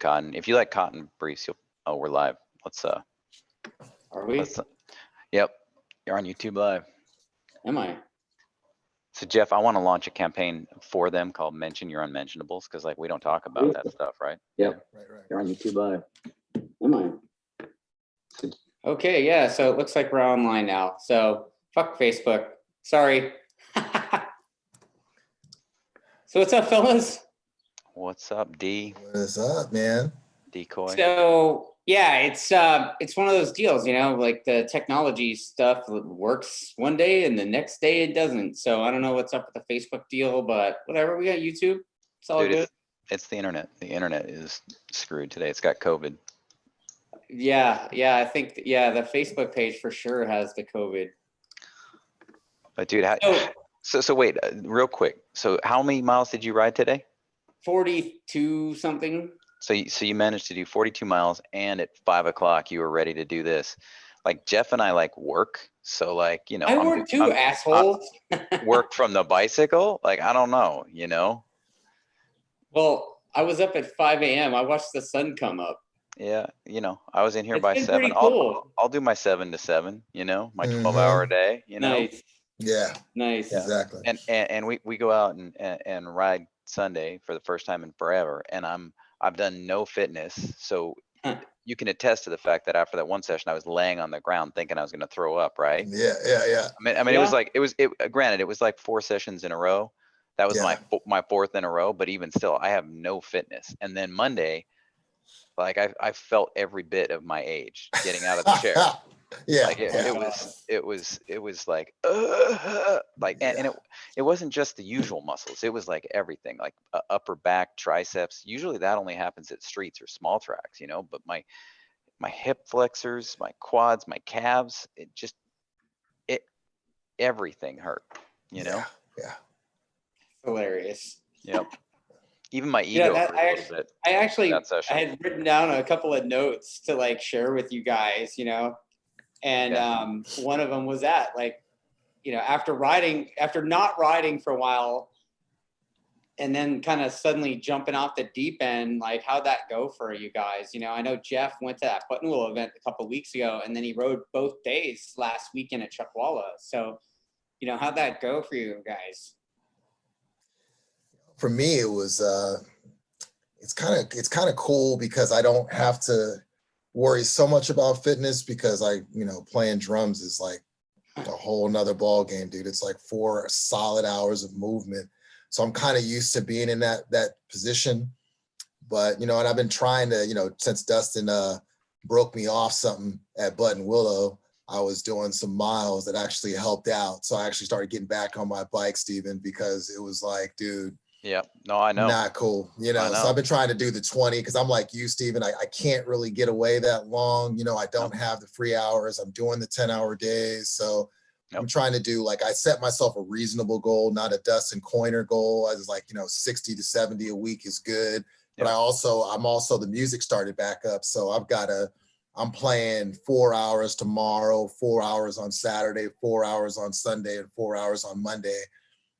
Cotton. If you like cotton briefs, you'll. Oh, we're live. Are we? Yep, you're on YouTube Live. Am I? So Jeff, I want to launch a campaign for them called Mention Your Unmentionables, because like we don't talk about that stuff, right? Yep. Right. You're on YouTube Live. Am I? Okay, yeah. So it looks like we're online now. So fuck Facebook. Sorry. So what's up, fellas? What's up, D? What's up, man? Decoy. So yeah, it's one of those deals, you know, like the technology stuff works one day and the next day it doesn't. So I don't know what's up with the Facebook deal, but whatever. We got YouTube. It's all Dude, good. it's the internet. The internet is screwed today. It's got COVID. Yeah, I think the Facebook page for sure has the COVID. But dude, so wait, real quick. So how many miles did you ride today? 42 something. So you managed to do 42 miles, and at 5 o'clock you were ready to do this. Like Jeff and I like work, so like, you know, I work too, assholes. Work from the bicycle. Like, I don't know, you know. Well, I was up at 5 a.m. I watched the sun come up. Yeah, you know, I was in here It's by been 7. pretty cool. I'll do my 7 to 7. You know, my 12-hour a day. You know. Nice. Yeah. Nice. Yeah. Exactly. And we go out and ride Sunday for the first time in forever, and I've done no fitness, so you can attest to the fact that after that one session I was laying on the ground thinking I was going to throw up, right? Yeah. I mean, granted, it was like 4 sessions in a row. That was my 4th in a row, but even still, I have no fitness. And then Monday, like I felt every bit of my age getting out of the chair. Yeah. Like it was like, and it wasn't just the usual muscles. It was like everything, like upper back, triceps. Usually that only happens at streets or small tracks, you know, but my hip flexors, my quads, my calves, everything hurt, you know? Yeah. Hilarious. Yep. Even my ego hurt a little bit. I had written down a couple of notes to like share with you guys, you know, and one of them was that, like, you know, after not riding for a while and then kind of suddenly jumping off the deep end, like how'd that go for you guys? You know, I know Jeff went to that Buttonwheel event a couple of weeks ago, and then he rode both days last weekend at Chuckwalla. So, you know, how'd that go for you guys? For me, it was it's kind of cool because I don't have to worry so much about fitness, because playing drums is like a whole nother ball game, dude. It's like 4 solid hours of movement. So I'm kind of used to being in that position. But, you know, and I've been trying to, you know, since Dustin broke me off something at Button Willow, I was doing some miles that actually helped out. So I actually started getting back on my bike, Steven, because it was like, dude, yeah, no, I know. Not cool, you know. So I've been trying to do the 20 because I'm like you, Steven. I can't really get away that long. You know, I don't have the free hours. I'm doing the 10-hour days. So I'm trying to do, like, I set myself a reasonable goal, not a Dustin Coiner goal. I was like, you know, 60 to 70 a week is good. But I'm also the music started back up. So I'm playing 4 hours tomorrow, 4 hours on Saturday, 4 hours on Sunday, and 4 hours on Monday.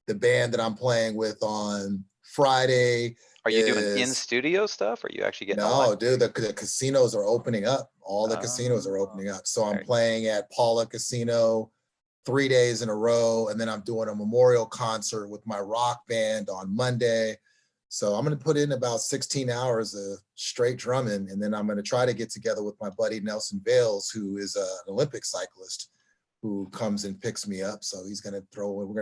The band that I'm playing with on Friday. Are you doing in-studio stuff? Or are you actually getting? No, dude, the casinos are opening up. All the casinos are opening up. So I'm playing at Paula Casino 3 days in a row. And then I'm doing a memorial concert with my rock band on Monday. So I'm going to put in about 16 hours of straight drumming. And then I'm going to try to get together with my buddy Nelson Bales, who is an Olympic cyclist, who comes and picks me up. So we're going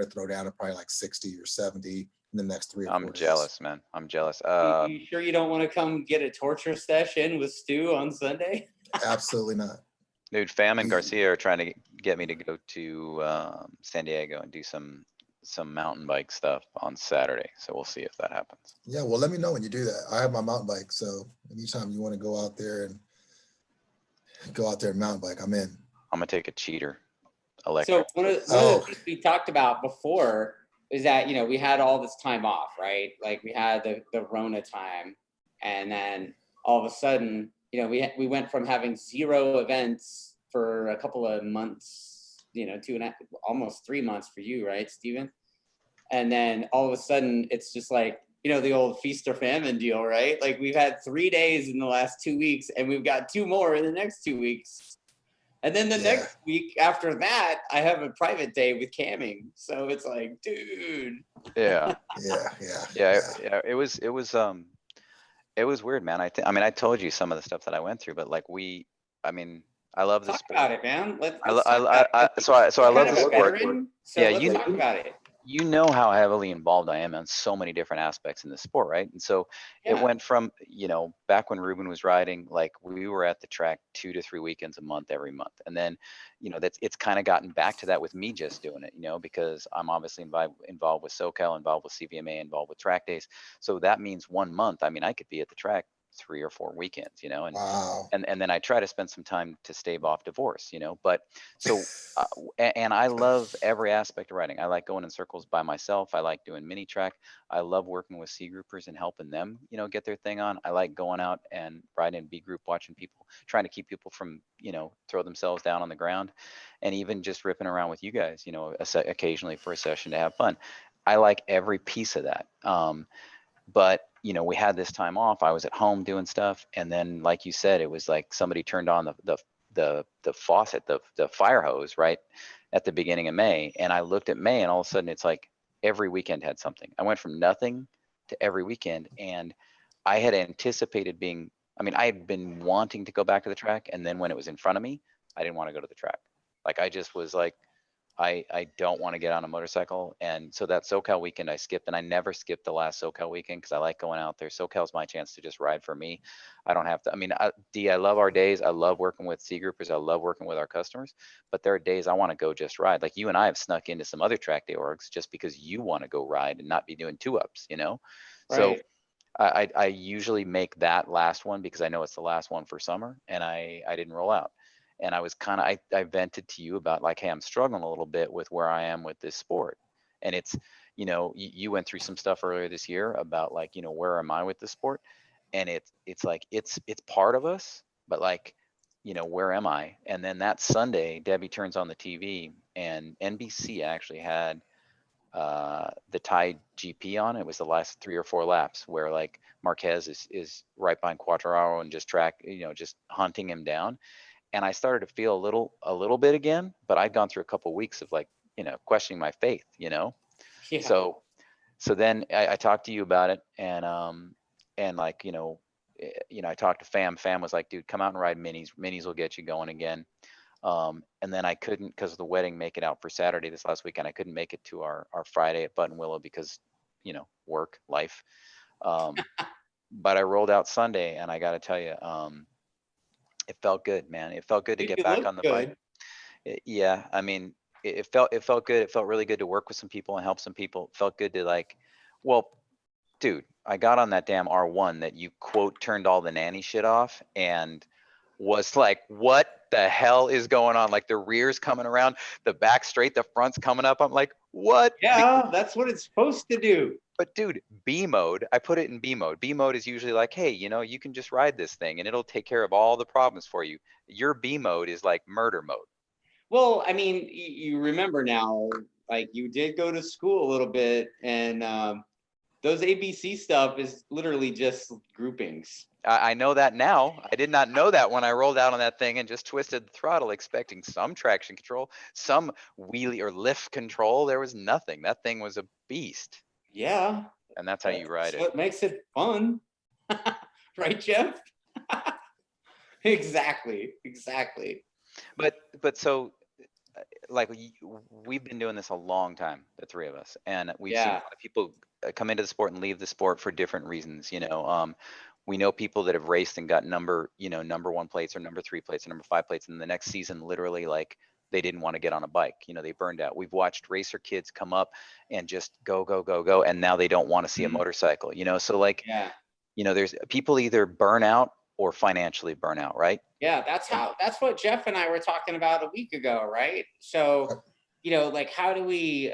to throw down at probably like 60 or 70 in the next 3 or 4 days. I'm jealous, man. I'm jealous. You sure you don't want to come get a torture session with Stu on Sunday? Absolutely not. Dude, Pham and Garcia are trying to get me to go to San Diego and do some mountain bike stuff on Saturday. So we'll see if that happens. Yeah, well, let me know when you do that. I have my mountain bike. So anytime you want to go out there and mountain bike, I'm in. I'm going to take a cheater. Electric. So one of the things we talked about before is that, you know, we had all this time off, right? Like we had the Rona time, and then all of a sudden, you know, we went from having 0 events for a couple of months, you know, 2.5, almost 3 months for you, right, Steven? And then all of a sudden it's just like you know, the old feast or famine deal, right? Like we've had 3 days in the last 2 weeks, and we've got 2 more in the next 2 weeks. And then the next week after that, I have a private day with camming. So it's like, dude. Yeah. Yeah. It was weird, man. I mean, I told you some of the stuff that I went through, but like I mean, I love this Talk sport. about it, man. Let's I, lo- talk about it. so I love Kind the of a sport. veteran, so Yeah, let's talk about it. you know how heavily involved I am in so many different aspects in the sport, right? And so it went from, back when Ruben was riding, like we were at the track 2 to 3 weekends a month, every month. And then, it's kind of gotten back to that with me just doing it, because I'm obviously involved with SoCal, involved with CVMA, involved with TrackDaz. So that means 1 month, I mean, I could be at the track 3 or 4 weekends, and Wow. and then I try to spend some time to stave off divorce, but so and I love every aspect of riding. I like going in circles by myself. I like doing mini track. I love working with C groupers and helping them, get their thing on. I like going out and riding in B group, watching people, trying to keep people from, throw themselves down on the ground, and even just ripping around with you guys, occasionally for a session to have fun. I like every piece of that. But we had this time off. I was at home doing stuff, and then, like you said, it was like somebody turned on the faucet, the fire hose, right at the beginning of May, and I looked at May, and all of a sudden it's like every weekend had something. I went from nothing to every weekend, and I had anticipated being. I mean, I had been wanting to go back to the track, and then when it was in front of me, I didn't want to go to the track. Like I just was like, I don't want to get on a motorcycle. And so that SoCal weekend I skipped, and I never skipped the last SoCal weekend because I like going out there. SoCal's my chance to just ride for me. I don't have to, I mean, I love our days. I love working with C groupers. I love working with our customers, but there are days I want to go just ride. Like you and I have snuck into some other track day orgs just because you want to go ride and not be doing 2-ups, So Right. I usually make that last one because I know it's the last one for summer, and I didn't roll out. And I was kind of, I vented to you about like, hey, I'm struggling a little bit with where I am with this sport. And it's, you went through some stuff earlier this year about like, where am I with the sport? And it's like, it's part of us, but like, where am I? And then that Sunday, Debbie turns on the TV, and NBC actually had the Thai GP on. It was the last 3 or 4 laps where like Marquez is right behind Quartararo and just just hunting him down. And I started to feel a little bit again, but I'd gone through a couple of weeks of like, questioning my faith, Yeah. So then I talked to you about it, and like, I talked to Fam was like, dude, come out and ride minis will get you going again. And then I couldn't, because of the wedding, make it out for Saturday this last weekend. I couldn't make it to our Friday at Button Willow because, work, life. But I rolled out Sunday, and I got to tell you, it felt good, man. It felt good to Dude, get you back look on the bike. good. Yeah, I mean, it felt good. It felt really good to work with some people and help some people. It felt good to like, well, dude, I got on that damn R1 that you quote turned all the nanny shit off, and was like, what the hell is going on? Like the rear's coming around, the back straight, the front's coming up. I'm like, what? Yeah, that's what it's supposed to do. But dude, B mode, I put it in B mode. B mode is usually like, hey, you can just ride this thing and it'll take care of all the problems for you. Your B mode is like murder mode. Well, I mean, you remember now, like you did go to school a little bit, and those ABC stuff is literally just groupings. I know that now. I did not know that when I rolled out on that thing and just twisted the throttle, expecting some traction control, some wheelie or lift control. There was nothing. That thing was a beast. Yeah. And that's how you ride That's it. what makes it fun. Right, Jeff? Exactly. But so like we've been doing this a long time, the three of us, and we've seen a lot of people come into the sport and leave the sport for different reasons. We know people that have raced and got number 1 plates or number 3 plates or number 5 plates, and the next season literally like they didn't want to get on a bike. They burned out. We've watched racer kids come up and just go, and now they don't want to see a motorcycle. So like, there's people either burn out or financially burn out, right? Yeah, that's what Jeff and I were talking about a week ago, right? So, like how do we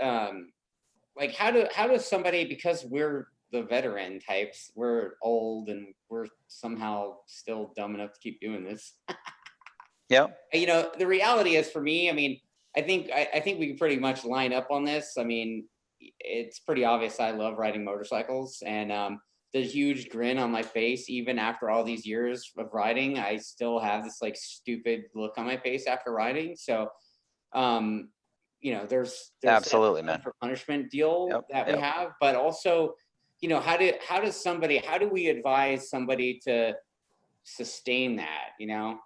like how does somebody, because we're the veteran types, we're old and we're somehow still dumb enough to keep doing this. Yeah. The reality is, for me, I mean, I think we can pretty much line up on this. I mean, it's pretty obvious I love riding motorcycles, and the huge grin on my face, even after all these years of riding, I still have this like stupid look on my face after riding. So, you know, there's Absolutely, that man. for punishment deal Yep, that we yep. have, but also, you know, how do we advise somebody to sustain that, you know?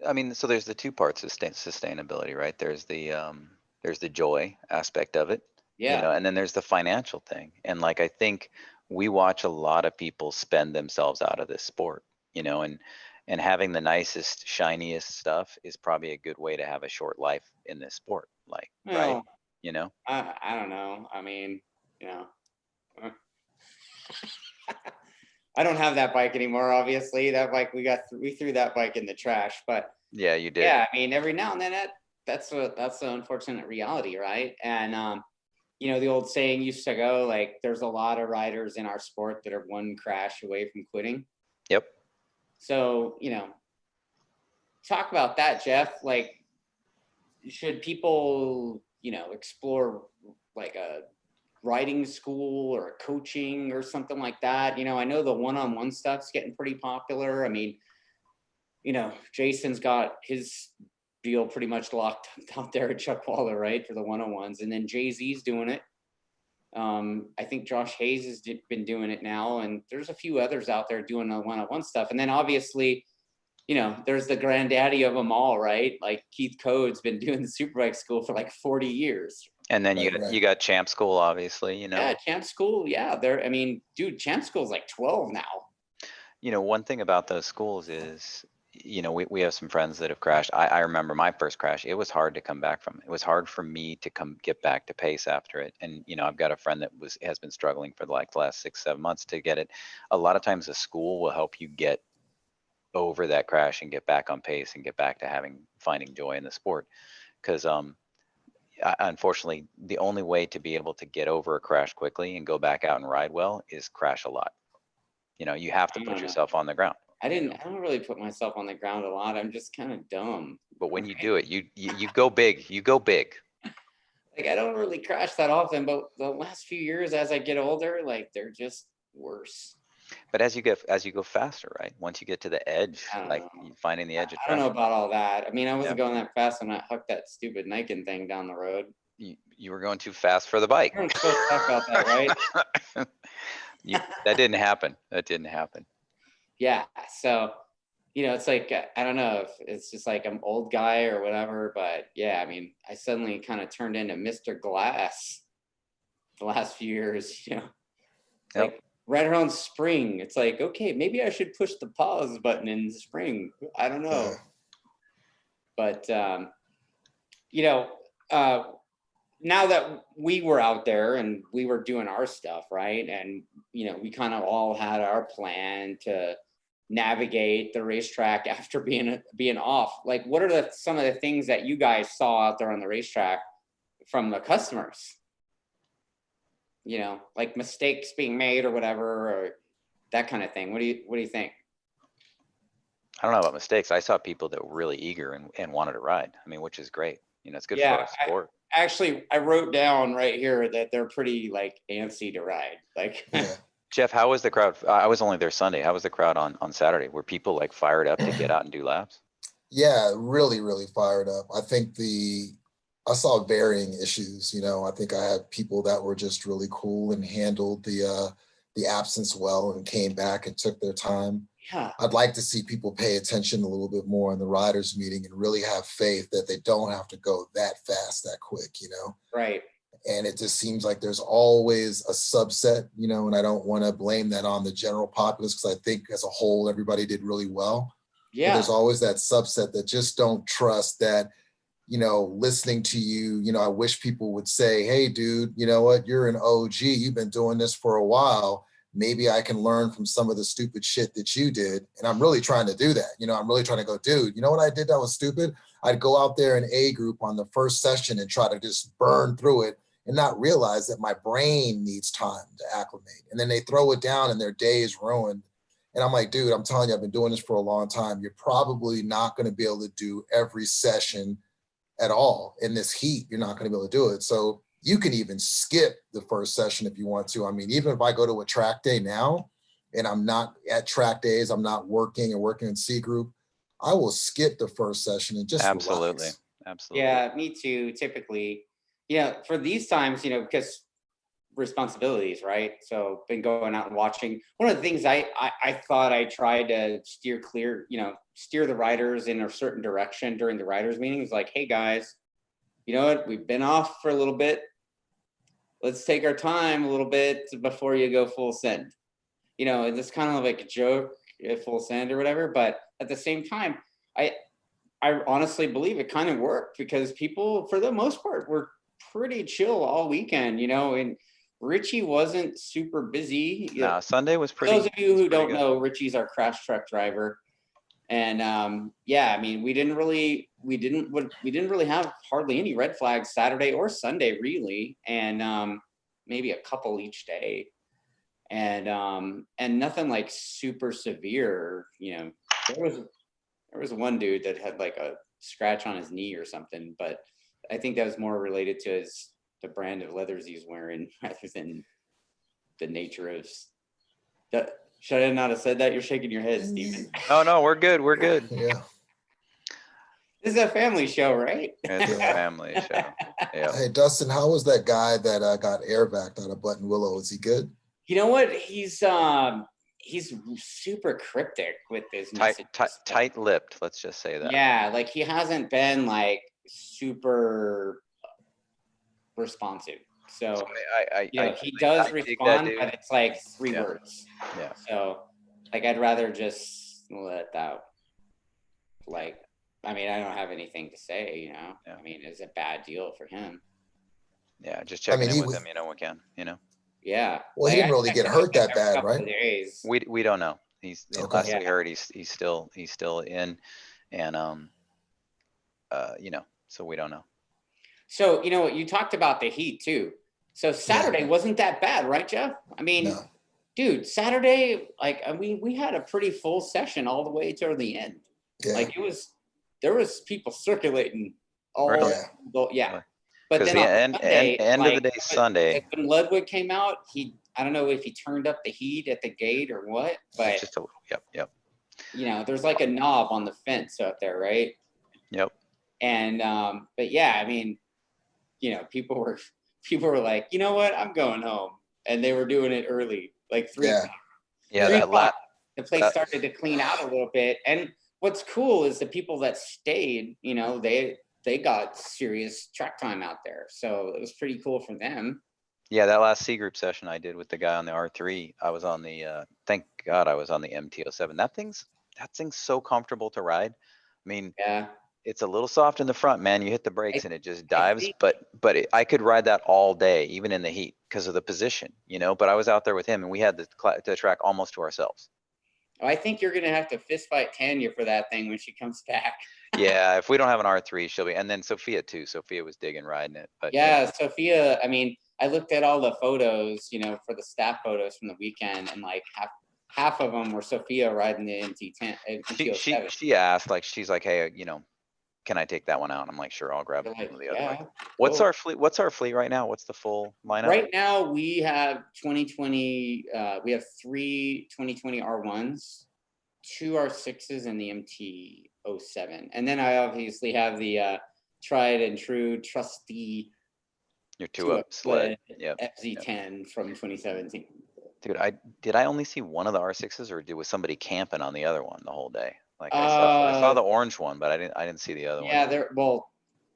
I mean, so there's the two parts of sustainability, right? There's the joy aspect of it, Yeah. and then there's the financial thing. And like I think we watch a lot of people spend themselves out of this sport, and having the nicest, shiniest stuff is probably a good way to have a short life in this sport, like, right? Well, You know? I don't know. I mean, you know, I don't have that bike anymore. Obviously, that bike we threw that bike in the trash. But Yeah, you did. yeah, I mean, every now and then that's the unfortunate reality, right? And you know, the old saying used to go like, "There's a lot of riders in our sport that are one crash away from quitting." Yep. So, you know, talk about that, Jeff. Like, should people, you know, explore like a writing school or coaching or something like that? You know, I know the one-on-one stuff's getting pretty popular. I mean, you know, Jason's got his deal pretty much locked out there at Chuck Waller, right, for the one-on-ones, and then Jay-Z's doing it. I think Josh Hayes has been doing it now, and there's a few others out there doing the one-on-one stuff. And then obviously, you know, there's the granddaddy of them all, right? Like Keith Code's been doing the Superbike school for like 40 years. And then Right, right. you got Champ School, obviously, Yeah, Champ School. Yeah, I mean, dude, Champ School's like 12 now. One thing about those schools is, we have some friends that have crashed. I remember my first crash. It was hard to come back from. It was hard for me to get back to pace after it. And, I've got a friend that has been struggling for like the last 6-7 months to get it. A lot of times a school will help you get over that crash and get back on pace and get back to finding joy in the sport. Because unfortunately, the only way to be able to get over a crash quickly and go back out and ride well is crash a lot. You have to I put don't know. yourself on the ground. I don't really put myself on the ground a lot. I'm just kind of dumb. But when you do it, you go big. You go big. Like, I don't really crash that often, but the last few years as I get older, like, they're just worse. But as you go faster, right? Once you get to the edge, like finding the edge of I don't know traction. about all that. I mean, I wasn't Yeah. going that fast when I hooked that stupid Nikon thing down the road. You were going too fast for the bike. We're supposed to talk about that, right? That didn't happen. That didn't happen. Yeah. So, you know, it's like, I don't know if it's just like I'm old guy or whatever, but yeah, I mean, I suddenly kind of turned into Mr. Glass the last few years, you know. It's Yep. like right around spring, it's like, okay, maybe I should push the pause button in the spring. I don't know. But, you know, now that we were out there and we were doing our stuff, right? And, you know, we kind of all had our plan to navigate the racetrack after being off. Like, what are some of the things that you guys saw out there on the racetrack from the customers? You know, like mistakes being made or whatever, or that kind of thing. What do you think? I don't know about mistakes. I saw people that were really eager and wanted to ride. I mean, which is great. It's good for our sport. Actually, I wrote down right here that they're pretty like antsy to ride. Like, Yeah. Jeff, how was the crowd? I was only there Sunday. How was the crowd on Saturday? Were people like fired up to get out and do laps? Yeah, really, really fired up. I think I saw varying issues. I think I had people that were just really cool and handled the absence well and came back and took their time. yeah, I'd like to see people pay attention a little bit more in the riders meeting and really have faith that they don't have to go that fast, that quick, right. And it just seems like there's always a subset, and I don't want to blame that on the general populace because I think as a whole, everybody did really well. Yeah. But there's always that subset that just don't trust that, listening to you, I wish people would say, hey, dude, you know what? You're an OG. You've been doing this for a while. Maybe I can learn from some of the stupid shit that you did. And I'm really trying to do that. I'm really trying to go, dude, you know what I did that was stupid? I'd go out there in A group on the first session and try to just burn through it and not realize that my brain needs time to acclimate. And then they throw it down and their day is ruined. And I'm like, dude, I'm telling you, I've been doing this for a long time. You're probably not going to be able to do every session at all in this heat. You're not going to be able to do it. So you can even skip the first session if you want to. I mean, even if I go to a track day now and I'm not at track days, I'm not working in C group, I will skip the first session and just Absolutely. relax. Absolutely. Yeah, me too. Typically, for these times, because responsibilities, right? So been going out and watching. One of the things I thought I tried to steer clear, steer the riders in a certain direction during the riders meetings, like, hey guys, you know what? We've been off for a little bit. Let's take our time a little bit before you go full send. It's kind of like a joke, full send or whatever. But at the same time, I honestly believe it kind of worked because people, for the most part, were pretty chill all weekend, and Richie wasn't super busy. No, Sunday was For pretty. those of you who don't good. know, Richie's our crash truck driver. And yeah, I mean, we didn't really have hardly any red flags Saturday or Sunday really, and maybe a couple each day, and nothing like super severe. There was one dude that had like a scratch on his knee or something, but I think that was more related to the brand of leathers he's wearing rather than the nature of that. Should I not have said that? You're shaking your head, Steven. No, we're good. We're good. Yeah. This is a family show, right? It's a family show. Yeah. Hey, Dustin, how was that guy that got air vac out of Button Willow? Is he good? You know what? He's super cryptic with his messages. Tight-lipped. Let's just say that. Yeah, like he hasn't been like super responsive. So he does respond, but it's like 3 words. Yeah. So like I'd rather just let that. Like, I mean, I don't have anything to say. Yeah. I mean, it's a bad deal for him. Yeah, just checking in with him. Again. Yeah. Well, he didn't really get hurt that bad, right? Days. We don't know. He's Okay. last we heard, he's still in, and so we don't know. So you talked about the heat too. So Saturday wasn't that bad, right, Jeff? I mean, No. Dude, Saturday, like we had a pretty full session all the way toward the end. Yeah. Like there was people circulating all. Really? Yeah. But then the on Sunday, end of the day, Sunday, when Ludwig came out, I don't know if he turned up the heat at the gate or what, but just a little. Yep. There's like a knob on the fence out there, right? Yep. And but yeah, I mean, people were like, you know what, I'm going home, and they were doing it early, like 3 o'clock. Yeah, 3 o'clock, the place started to clean out a little bit. And what's cool is the people that stayed, they got serious track time out there, so it was pretty cool for them. Yeah, that last C group session I did with the guy on the R3, I was on the thank God I was on the MT-07. That thing's so comfortable to ride. I mean, yeah, it's a little soft in the front, man. You hit the brakes and it just dives, but I could ride that all day, even in the heat, because of the position, but I was out there with him and we had the track almost to ourselves. I think you're gonna have to fist fight Tanya for that thing when she comes back. Yeah, if we don't have an R3, she'll be, and then Sophia too. Sophia was digging riding it, but yeah, Sophia, I mean, I looked at all the photos, for the staff photos from the weekend, and like half of them were Sophia riding the MT-07. She asked, like, she's like, hey, can I take that one out? I'm like, sure, I'll grab one of the other one. What's our fleet right now? What's the full lineup? Right now we have 2020, we have 3 2020 R1s, 2 R6s, and the MT-07. And then I obviously have the tried and true trusty your 2-up sled. Yep. FZ10 from 2017. Dude, did I only see one of the R6s, or was somebody camping on the other one the whole day? Like I saw the orange one, but I didn't see the other one.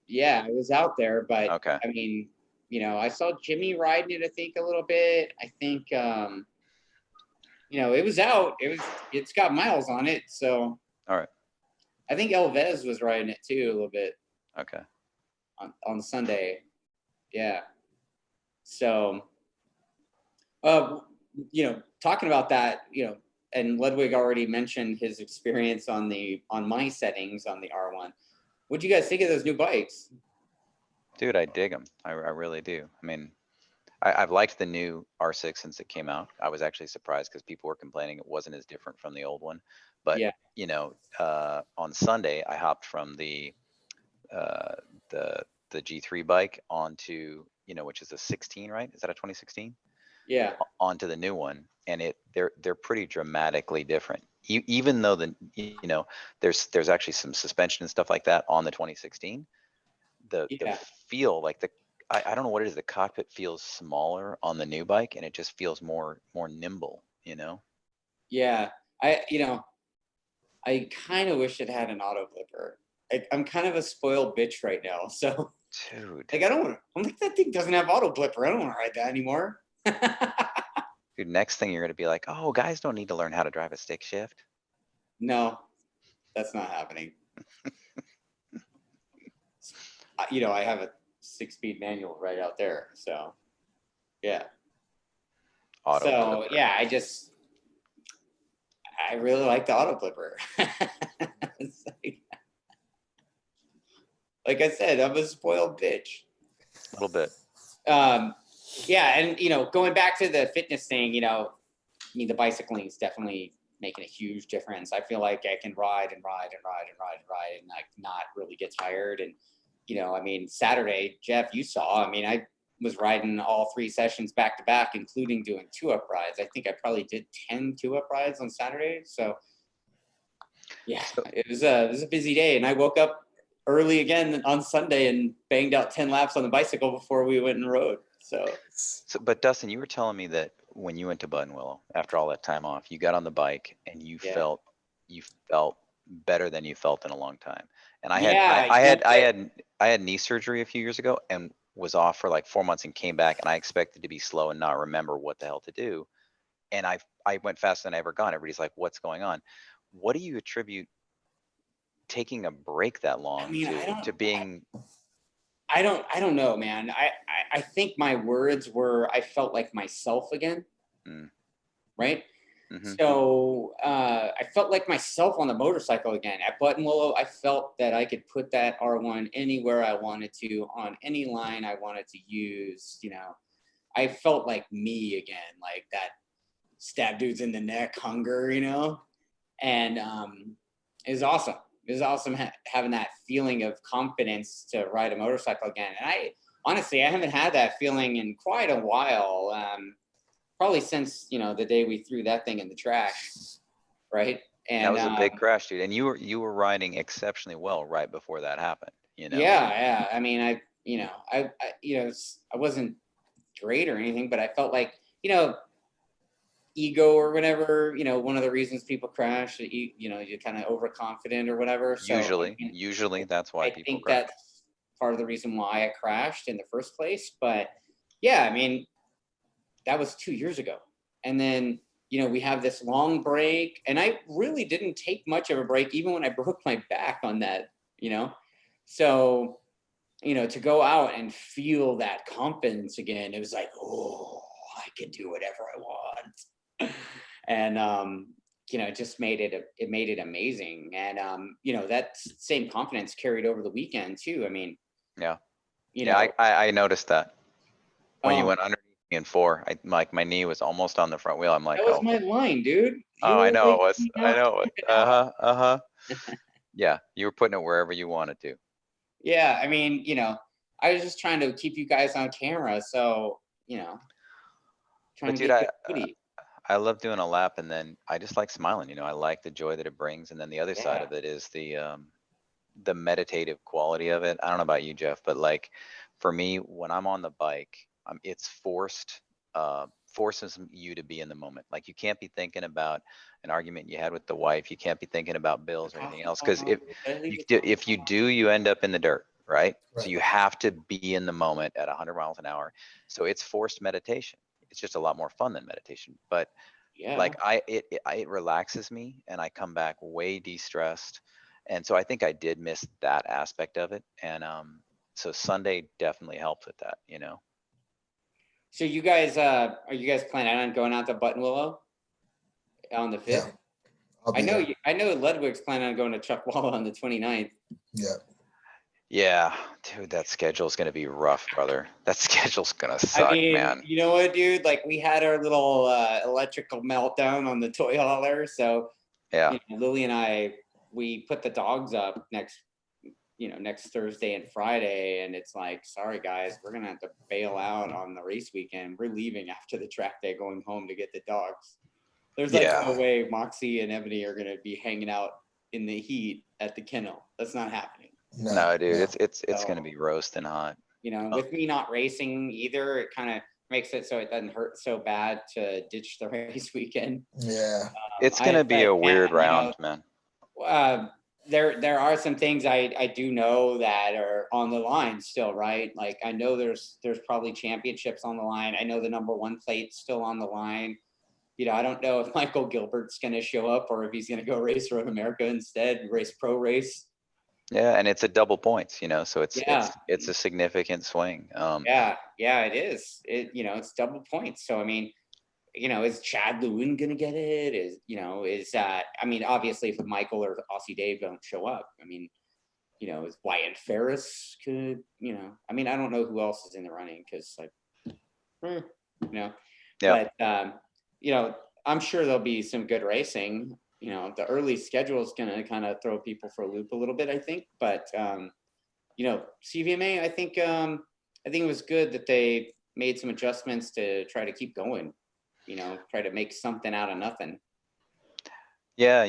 Yeah, it was out there, but okay. I mean, I saw Jimmy riding it, I think, a little bit. I think it was out. It's got miles on it, so all right. I think Elvez was riding it too a little bit. Okay. On Sunday. Yeah. So talking about that, and Ludwig already mentioned his experience on my settings on the R1. What'd you guys think of those new bikes? Dude, I dig them. I really do. I mean, I've liked the new R6 since it came out. I was actually surprised because people were complaining it wasn't as different from the old one. But on Sunday I hopped from the G3 bike onto which is a 16, right? Is that a 2016? Yeah. Onto the new one, and they're pretty dramatically different. Even though there's actually some suspension and stuff like that on the 2016. The feel, like I don't know what it is. The cockpit feels smaller on the new bike, and it just feels more nimble. Yeah, I kind of wish it had an auto clipper. I'm kind of a spoiled bitch right now, so dude, like I'm like, that thing doesn't have auto clipper. I don't want to ride that anymore. Dude, next thing you're gonna be like, oh, guys don't need to learn how to drive a stick shift. No, that's not happening. I have a 6-speed manual right out there, so yeah. Auto clipper. Yeah, I really like the auto clipper. like I said, I'm a spoiled bitch. A little bit. Yeah, and going back to the fitness thing, the bicycling is definitely making a huge difference. I feel like I can ride and like not really get tired. And Saturday, Jeff, you saw, I was riding all 3 sessions back to back, including doing 2-up rides. I think I probably did 10 2-up rides on Saturday. So yeah, it was a busy day, and I woke up early again on Sunday and banged out 10 laps on the bicycle before we went and rode. So but Dustin, you were telling me that when you went to Buttonwillow after all that time off, you got on the bike and you felt better than you felt in a long time. And I had knee surgery a few years ago and was off for like 4 months and came back, and I expected to be slow and not remember what the hell to do. And I went faster than I ever gone. Everybody's like, what's going on? What do you attribute taking a break that long to being? I don't know, man. I think my words were, I felt like myself again. Right. Mm-hmm. So I felt like myself on the motorcycle again. At Buttonwillow, I felt that I could put that R1 anywhere I wanted to, on any line I wanted to use. I felt like me again, like that stab dudes in the neck hunger, and it was awesome. It was awesome having that feeling of confidence to ride a motorcycle again. And I haven't had that feeling in quite a while. Probably since, the day we threw that thing in the trash, right? And that was a big crash, dude. And you were riding exceptionally well right before that happened, Yeah. I wasn't great or anything, but I felt like, ego or whatever, one of the reasons people crash, you're kind of overconfident or whatever. So usually that's why people think crash. That's part of the reason why I crashed in the first place. But yeah, that was 2 years ago. And then, we have this long break, and I really didn't take much of a break, even when I broke my back on that, So, to go out and feel that confidence again, it was like, oh, I can do whatever I want. And, it just made it amazing. And, that same confidence carried over the weekend too. I noticed that when you went underneath me in 4, my knee was almost on the front wheel. I'm like, that was my line, dude. I know it was. I know it. Yeah, you were putting it wherever you wanted to. Yeah, I was just trying to keep you guys on camera, so But dude, I love doing a lap, and then I just like smiling. I like the joy that it brings, and then the other side of it is the meditative quality of it. I don't know about you, Jeff, but like for me, when I'm on the bike, it's forces you to be in the moment. Like you can't be thinking about an argument you had with the wife. You can't be thinking about bills or anything else, because if you do, you end up in the dirt, right? So you have to be in the moment at 100 miles an hour. So it's forced meditation. It's just a lot more fun than meditation. But like it relaxes me, and I come back way de-stressed. And so I think I did miss that aspect of it. And so Sunday definitely helped with that, So you guys, are you guys planning on going out to Buttonwillow on the 5th? Yeah, I know Ludwig's planning on going to Chuckwalla on the 29th. Yeah. Yeah, dude, that schedule's gonna be rough, brother. That schedule's gonna suck, man. You know what, dude? Like we had our little electrical meltdown on the toy hauler. So yeah, Lily and I, we put the dogs up next Thursday and Friday, and it's like, sorry guys, we're gonna have to bail out on the race weekend. We're leaving after the track day, going home to get the dogs. There's like no way Moxie and Ebony are gonna be hanging out in the heat at the kennel. That's not happening. No, dude, it's gonna be roasting hot. With me not racing either, it kind of makes it so it doesn't hurt so bad to ditch the race weekend. Yeah. It's gonna be a weird round, man. There are some things I do know that are on the line still, right? Like I know there's probably championships on the line. I know the #1 plate's still on the line. I don't know if Michael Gilbert's going to show up or if he's going to go race Road America instead, race pro race. Yeah, and it's a double points, so it's a significant swing. Yeah, it is. It's double points. So I mean, is Chad Lewin gonna get it? Is that? I mean, obviously, if Michael or Aussie Dave don't show up, I mean, is Wyatt Ferris could? I mean, I don't know who else is in the running because, Yeah. But I'm sure there'll be some good racing. The early schedule is gonna kind of throw people for a loop a little bit, I think. But CVMA, I think it was good that they made some adjustments to try to keep going. Try to make something out of nothing. Yeah,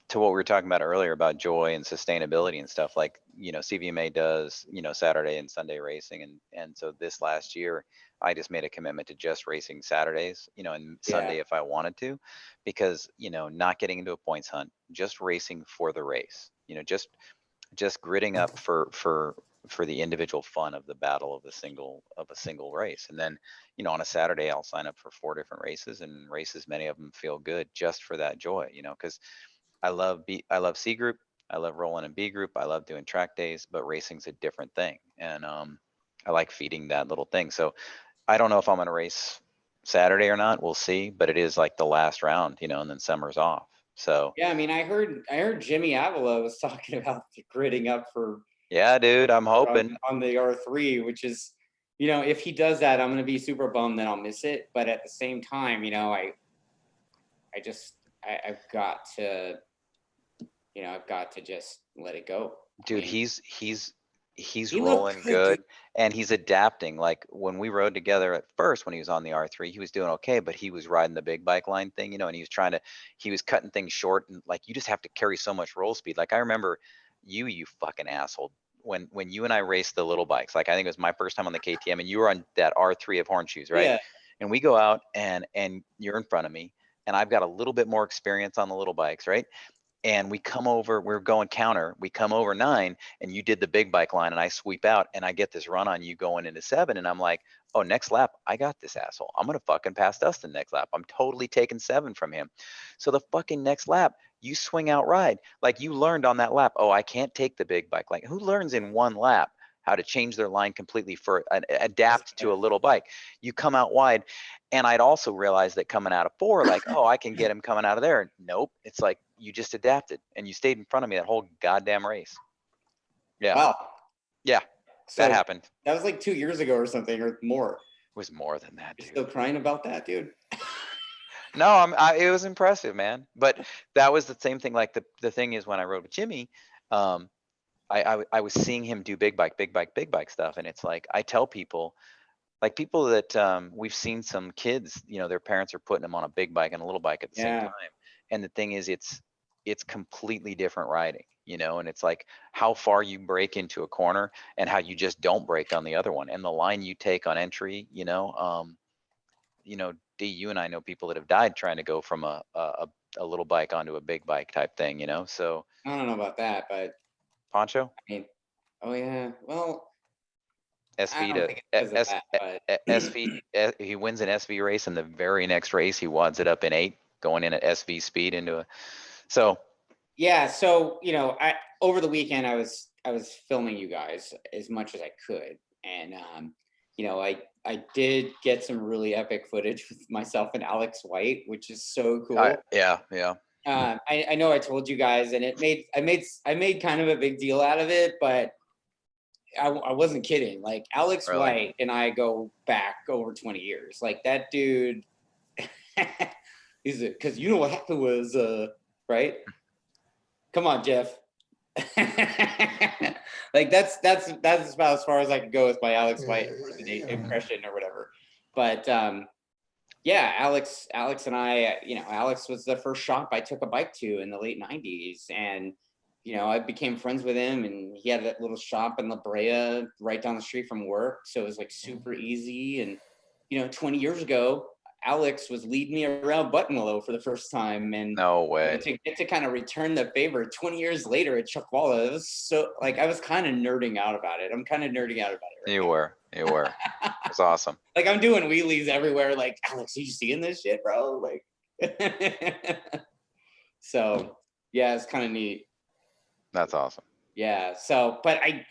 to what we were talking about earlier about joy and sustainability and stuff, like, CVMA does, Saturday and Sunday racing. And so this last year, I just made a commitment to just racing Saturdays, and Sunday if I wanted to, because, not getting into a points hunt, just racing for the race, just gridding up for the individual fun of the battle of a single race. And then, on a Saturday, I'll sign up for 4 different races and races, many of them feel good just for that joy, because I love C group. I love rolling in B group. I love doing track days, but racing's a different thing. And I like feeding that little thing. So I don't know if I'm going to race Saturday or not. We'll see, but it is like the last round, and then summer's off. So yeah, I mean, I heard Jimmy Avila was talking about gridding up for. Yeah, dude, I'm hoping on the R3, which is, if he does that, I'm going to be super bummed that I'll miss it. But at the same time, I've got to, I've got to just let it go. Dude, he's rolling good and he's adapting. Like when we rode together at first, when he was on the R3, he was doing okay, but he was riding the big bike line thing, and he was cutting things short, and like, you just have to carry so much roll speed. Like I remember you fucking asshole, when you and I raced the little bikes, like I think it was my first time on the KTM, and you were on that R3 of Hornshoes, right? Yeah. And we go out and you're in front of me, and I've got a little bit more experience on the little bikes, right? And we're going counter, we come over 9, and you did the big bike line, and I sweep out, and I get this run on you going into 7, and I'm like, oh, next lap, I got this asshole. I'm going to fucking pass Dustin next lap. I'm totally taking 7 from him. So the fucking next lap, you swing out ride. Like you learned on that lap, oh, I can't take the big bike. Like who learns in one lap how to change their line completely for adapt to a little bike? You come out wide. And I'd also realized that coming out of 4, like, oh, I can get him coming out of there. Nope. It's like you just adapted and you stayed in front of me that whole goddamn race. Yeah. Wow. Yeah. So that happened. That was like 2 years ago or something, or more. It was more than that, dude. You're still crying about that, dude? No, it was impressive, man. But that was the same thing. Like the thing is, when I rode with Jimmy, I was seeing him do big bike stuff. And it's like, I tell people, like people that we've seen some kids, their parents are putting them on a big bike and a little bike at the same time. And the thing is, it's completely different riding, and it's like how far you break into a corner and how you just don't break on the other one, and the line you take on entry, D, you and I know people that have died trying to go from a little bike onto a big bike type thing, so. I don't know about that, but. Poncho? I mean, oh yeah, well. SV he wins an SV race, and the very next race he wads it up in 8, going in at SV speed into so. Yeah, so over the weekend I was filming you guys as much as I could, and I did get some really epic footage with myself and Alex White, which is so cool. Yeah. I know I told you guys, and I made kind of a big deal out of it, but I wasn't kidding. Like Alex White and I go back over 20 years. Like that dude, because what happened was right. Come on, Jeff. Like that's about as far as I could go with my Alex White impression or whatever. But yeah, Alex and I, Alex was the first shop I took a bike to in the late 90s. And, I became friends with him, and he had that little shop in La Brea right down the street from work. So it was like super easy. And, 20 years ago, Alex was leading me around Buttonwillow for the first time. And No way. to get to kind of return the favor 20 years later at Chuckwalla, it was so like, I was kind of nerding out about it. I'm kind of nerding out about it. Right You now. were. It's awesome. Like I'm doing wheelies everywhere. Like, Alex, are you seeing this shit, bro? Like, so yeah, it's kind of neat. That's awesome. Yeah. So, but I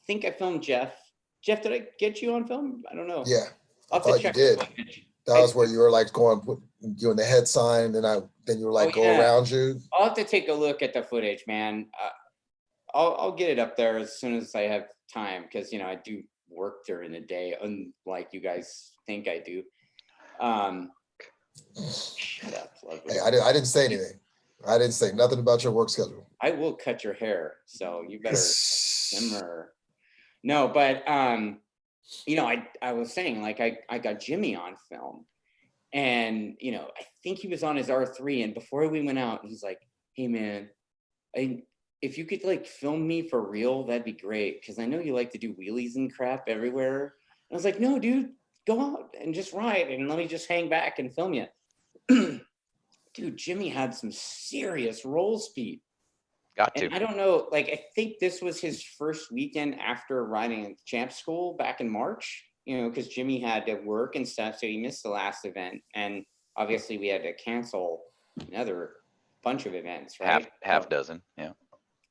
think I filmed Jeff. Jeff, did I get you on film? I don't know. Yeah, I'll I thought you did. That was where you were like doing the head sign, and then you were like go around you. I'll have to take a look at the footage, man. I'll get it up there as soon as I have time, because I do work during the day, unlike you guys think I do. Shut up, Ludwig. Hey, I didn't say anything. I didn't say nothing about your work schedule. I will cut your hair, so you better simmer. No, but I was saying, like, I got Jimmy on film, and I think he was on his R3, and before we went out, he's like, "Hey man, if you could like film me for real, that'd be great, because I know you like to do wheelies and crap everywhere." And I was like, "No, dude, go out and just ride, and let me just hang back and film you." Dude, Jimmy had some serious roll speed. Got to. And I don't know, like, I think this was his first weekend after riding at champ school back in March, because Jimmy had to work and stuff, so he missed the last event. And obviously we had to cancel another bunch of events, right? Half dozen, yeah.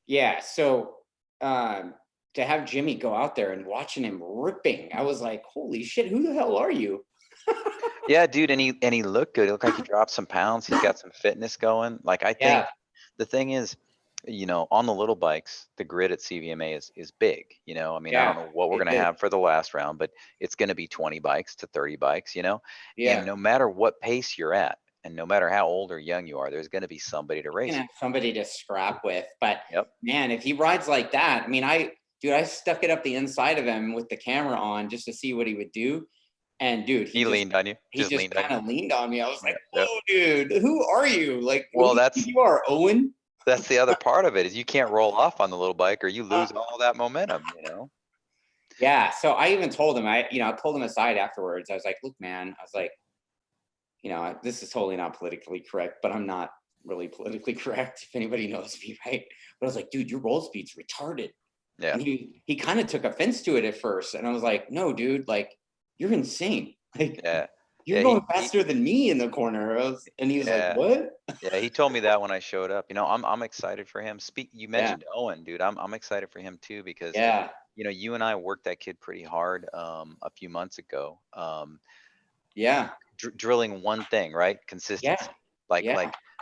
Yeah, so to have Jimmy go out there and watching him ripping, I was like, holy shit, who the hell are you? Yeah, dude, and he looked good. He looked like he dropped some pounds. He's got some fitness going. Like, I think the thing is, on the little bikes, the grid at CVMA is big. I don't know what we're gonna have for the last round, but it's gonna be 20 bikes to 30 bikes, Yeah. And no matter what pace you're at, and no matter how old or young you are, there's gonna be somebody to race. Somebody to scrap with. But yep. Man, if he rides like that, I mean, I stuck it up the inside of him with the camera on just to see what he would do. And dude, he leaned on you. He just kind of leaned on me. I was like, "Whoa, dude, who are you? Like, well, you are Owen." That's the other part of it, is you can't roll off on the little bike, or you lose all that momentum. Yeah. So I even told him, I pulled him aside afterwards. I was like, "Look, man," I was like, this is totally not politically correct, but I'm not really politically correct, if anybody knows me, right? But I was like, "Dude, your roll speed's retarded." Yeah. And he kind of took offense to it at first, and I was like, "No, dude, like, you're insane. Like, you're going faster than me in the corner." And he was like, "What?" Yeah, he told me that when I showed up. I'm excited for him. You mentioned Owen, dude. I'm excited for him too, because you and I worked that kid pretty hard a few months ago. Drilling one thing, right? Consistency.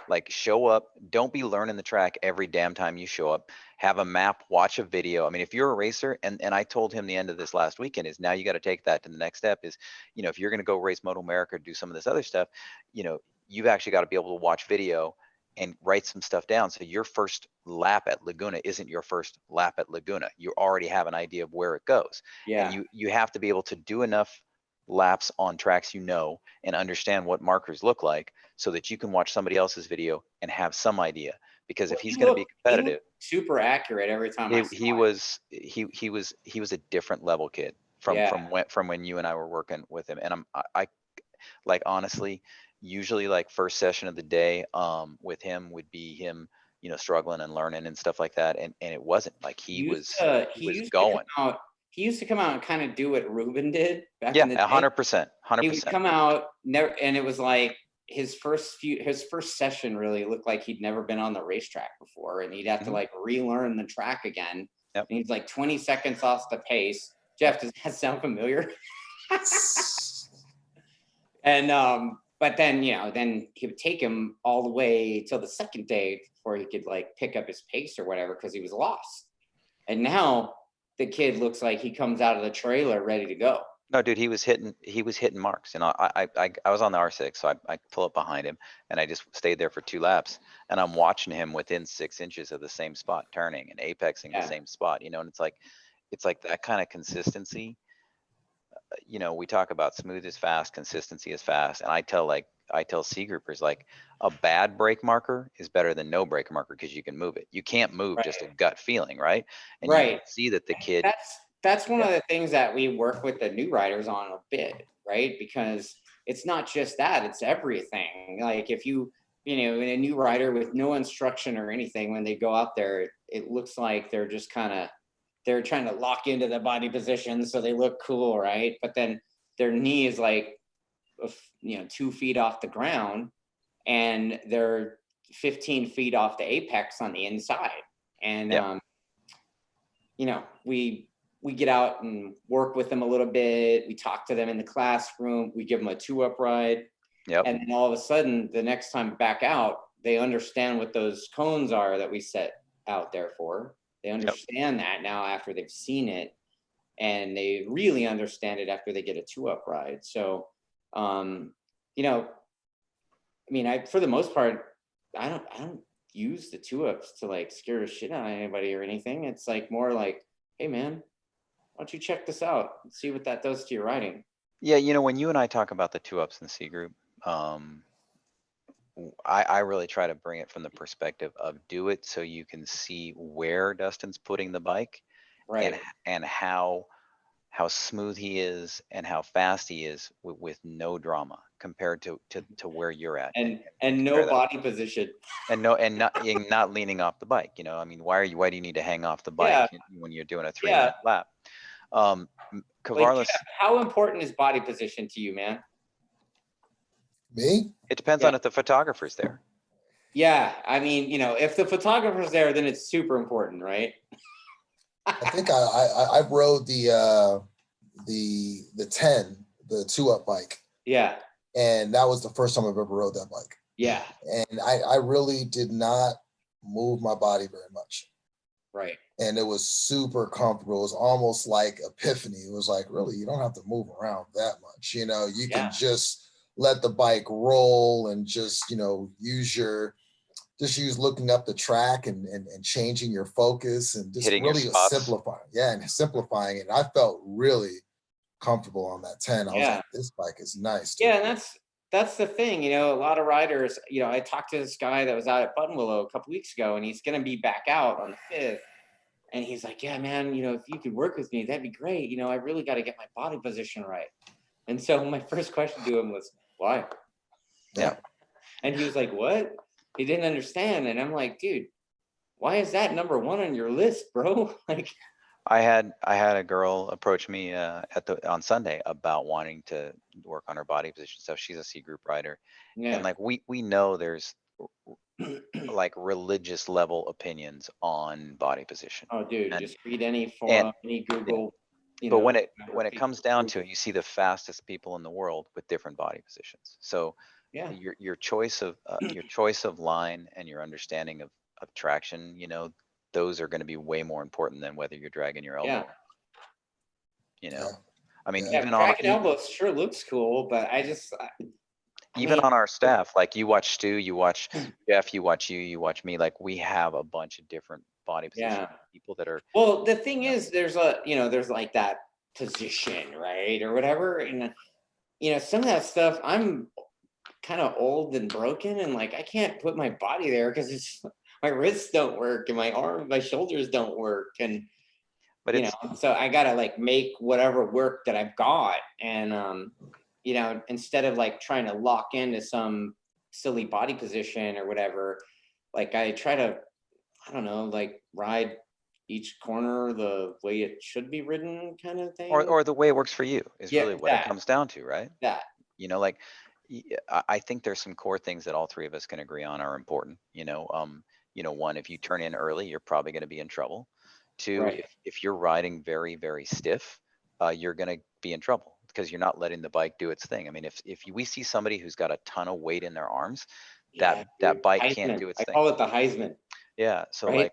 Like show up. Don't be learning the track every damn time you show up. Have a map, watch a video. I mean, if you're a racer, and I told him the end of this last weekend is, now you got to take that to the next step, is, if you're going to go race Moto America or do some of this other stuff, you've actually got to be able to watch video and write some stuff down. So your first lap at Laguna isn't your first lap at Laguna. You already have an idea of where it goes. And you have to be able to do enough laps on tracks and understand what markers look like, so that you can watch somebody else's video and have some idea. Because if he's going to be competitive, super accurate every time. He was a different level kid from when you and I were working with him. And I like, honestly, usually like first session of the day with him would be him struggling and learning and stuff like that, and it wasn't like he was going. He used to come out and kind of do what Ruben did back in the day. 100%. He would come out and it was like his first session really looked like he'd never been on the racetrack before, and he'd have to like relearn the track again. Yep. And he's like 20 seconds off the pace. Jeff, does that sound familiar? And but then then he would take him all the way till the second day before he could like pick up his pace or whatever, because he was lost. And now the kid looks like he comes out of the trailer ready to go. No, dude, he was hitting marks. And I was on the R6, so I pull up behind him and I just stayed there for 2 laps, and I'm watching him within 6 inches of the same spot, turning and apexing the same spot, and it's like that kind of consistency. We talk about smooth is fast, consistency is fast. And I tell C groupers, like, a bad brake marker is better than no brake marker, because you can move it. You can't move just a gut feeling, right? And you can see that the kid. That's one of the things that we work with the new riders on a bit, right? Because it's not just that, it's everything. Like if in a new rider with no instruction or anything, when they go out there, it looks like they're just they're trying to lock into the body position so they look cool, right? But then their knee is like, 2 feet off the ground, and they're 15 feet off the apex on the inside. And, we get out and work with them a little bit. We talk to them in the classroom. We give them a 2-up ride. Yep. And then all of a sudden, the next time back out, they understand what those cones are that we set out there for. They understand that now after they've seen it, and they really understand it after they get a 2-up ride. So, for the most part, I don't use the 2-ups to like scare the shit out of anybody or anything. It's like more like, hey man, why don't you check this out and see what that does to your riding? Yeah, when you and I talk about the 2-ups in C group, I really try to bring it from the perspective of do it so you can see where Dustin's putting the bike, right? And how smooth he is and how fast he is with no drama compared to where you're at, and no body position, and not leaning off the bike. Why do you need to hang off the bike when you're doing a 3-minute lap? Cavarlis, how important is body position to you, man? Me? It depends on if the photographer's there. Yeah, if the photographer's there, then it's super important, right? I think I rode the 10, the 2-up bike. Yeah. And that was the first time I've ever rode that bike. Yeah. And I really did not move my body very much. Right. And it was super comfortable. It was almost like epiphany. It was like, really, you don't have to move around that much. You can just let the bike roll and just, use looking up the track and changing your focus and just hitting really simplifying. Yeah, and simplifying it. I felt really comfortable on that 10. I was like, this bike is nice. Dude. Yeah, and that's the thing. A lot of riders, I talked to this guy that was out at Buttonwillow a couple weeks ago, and he's going to be back out on the 5th. And he's like, yeah, man, if you could work with me, that'd be great. I really got to get my body position right. And so my first question to him was, why? Yeah. And he was like, what? He didn't understand. And I'm like, dude, why is that number 1 on your list, bro? Like, I had a girl approach me on Sunday about wanting to work on her body position stuff. She's a C group rider. yeah. And like we know there's like religious level opinions on body position. Oh, dude, just read any forum, any Google. But when it comes down to it, you see the fastest people in the world with different body positions. So your choice of line and your understanding of traction, those are going to be way more important than whether you're dragging your elbow. Even dragging elbows sure looks cool, but on our staff, like you watch Stu, you watch Jeff, you watch me, like we have a bunch of different body position people that are. Well, the thing is, there's there's like that position, right, or whatever, and some of that stuff, I'm kind of old and broken, and like I can't put my body there because my wrists don't work and my shoulders don't work, and so I gotta like make whatever work that I've got, and instead of like trying to lock into some silly body position or whatever, like I try to, I don't know, like ride each corner the way it should be ridden, kind of thing. Or the way it works for you is really what it comes down to, right? That. I think there's some core things that all three of us can agree on are important. One, if you turn in early, you're probably going to be in trouble. 2, if you're riding very, very stiff, you're going to be in trouble because you're not letting the bike do its thing. If we see somebody who's got a ton of weight in their arms, that bike can't do its thing. I call it the Heisman. Yeah. So you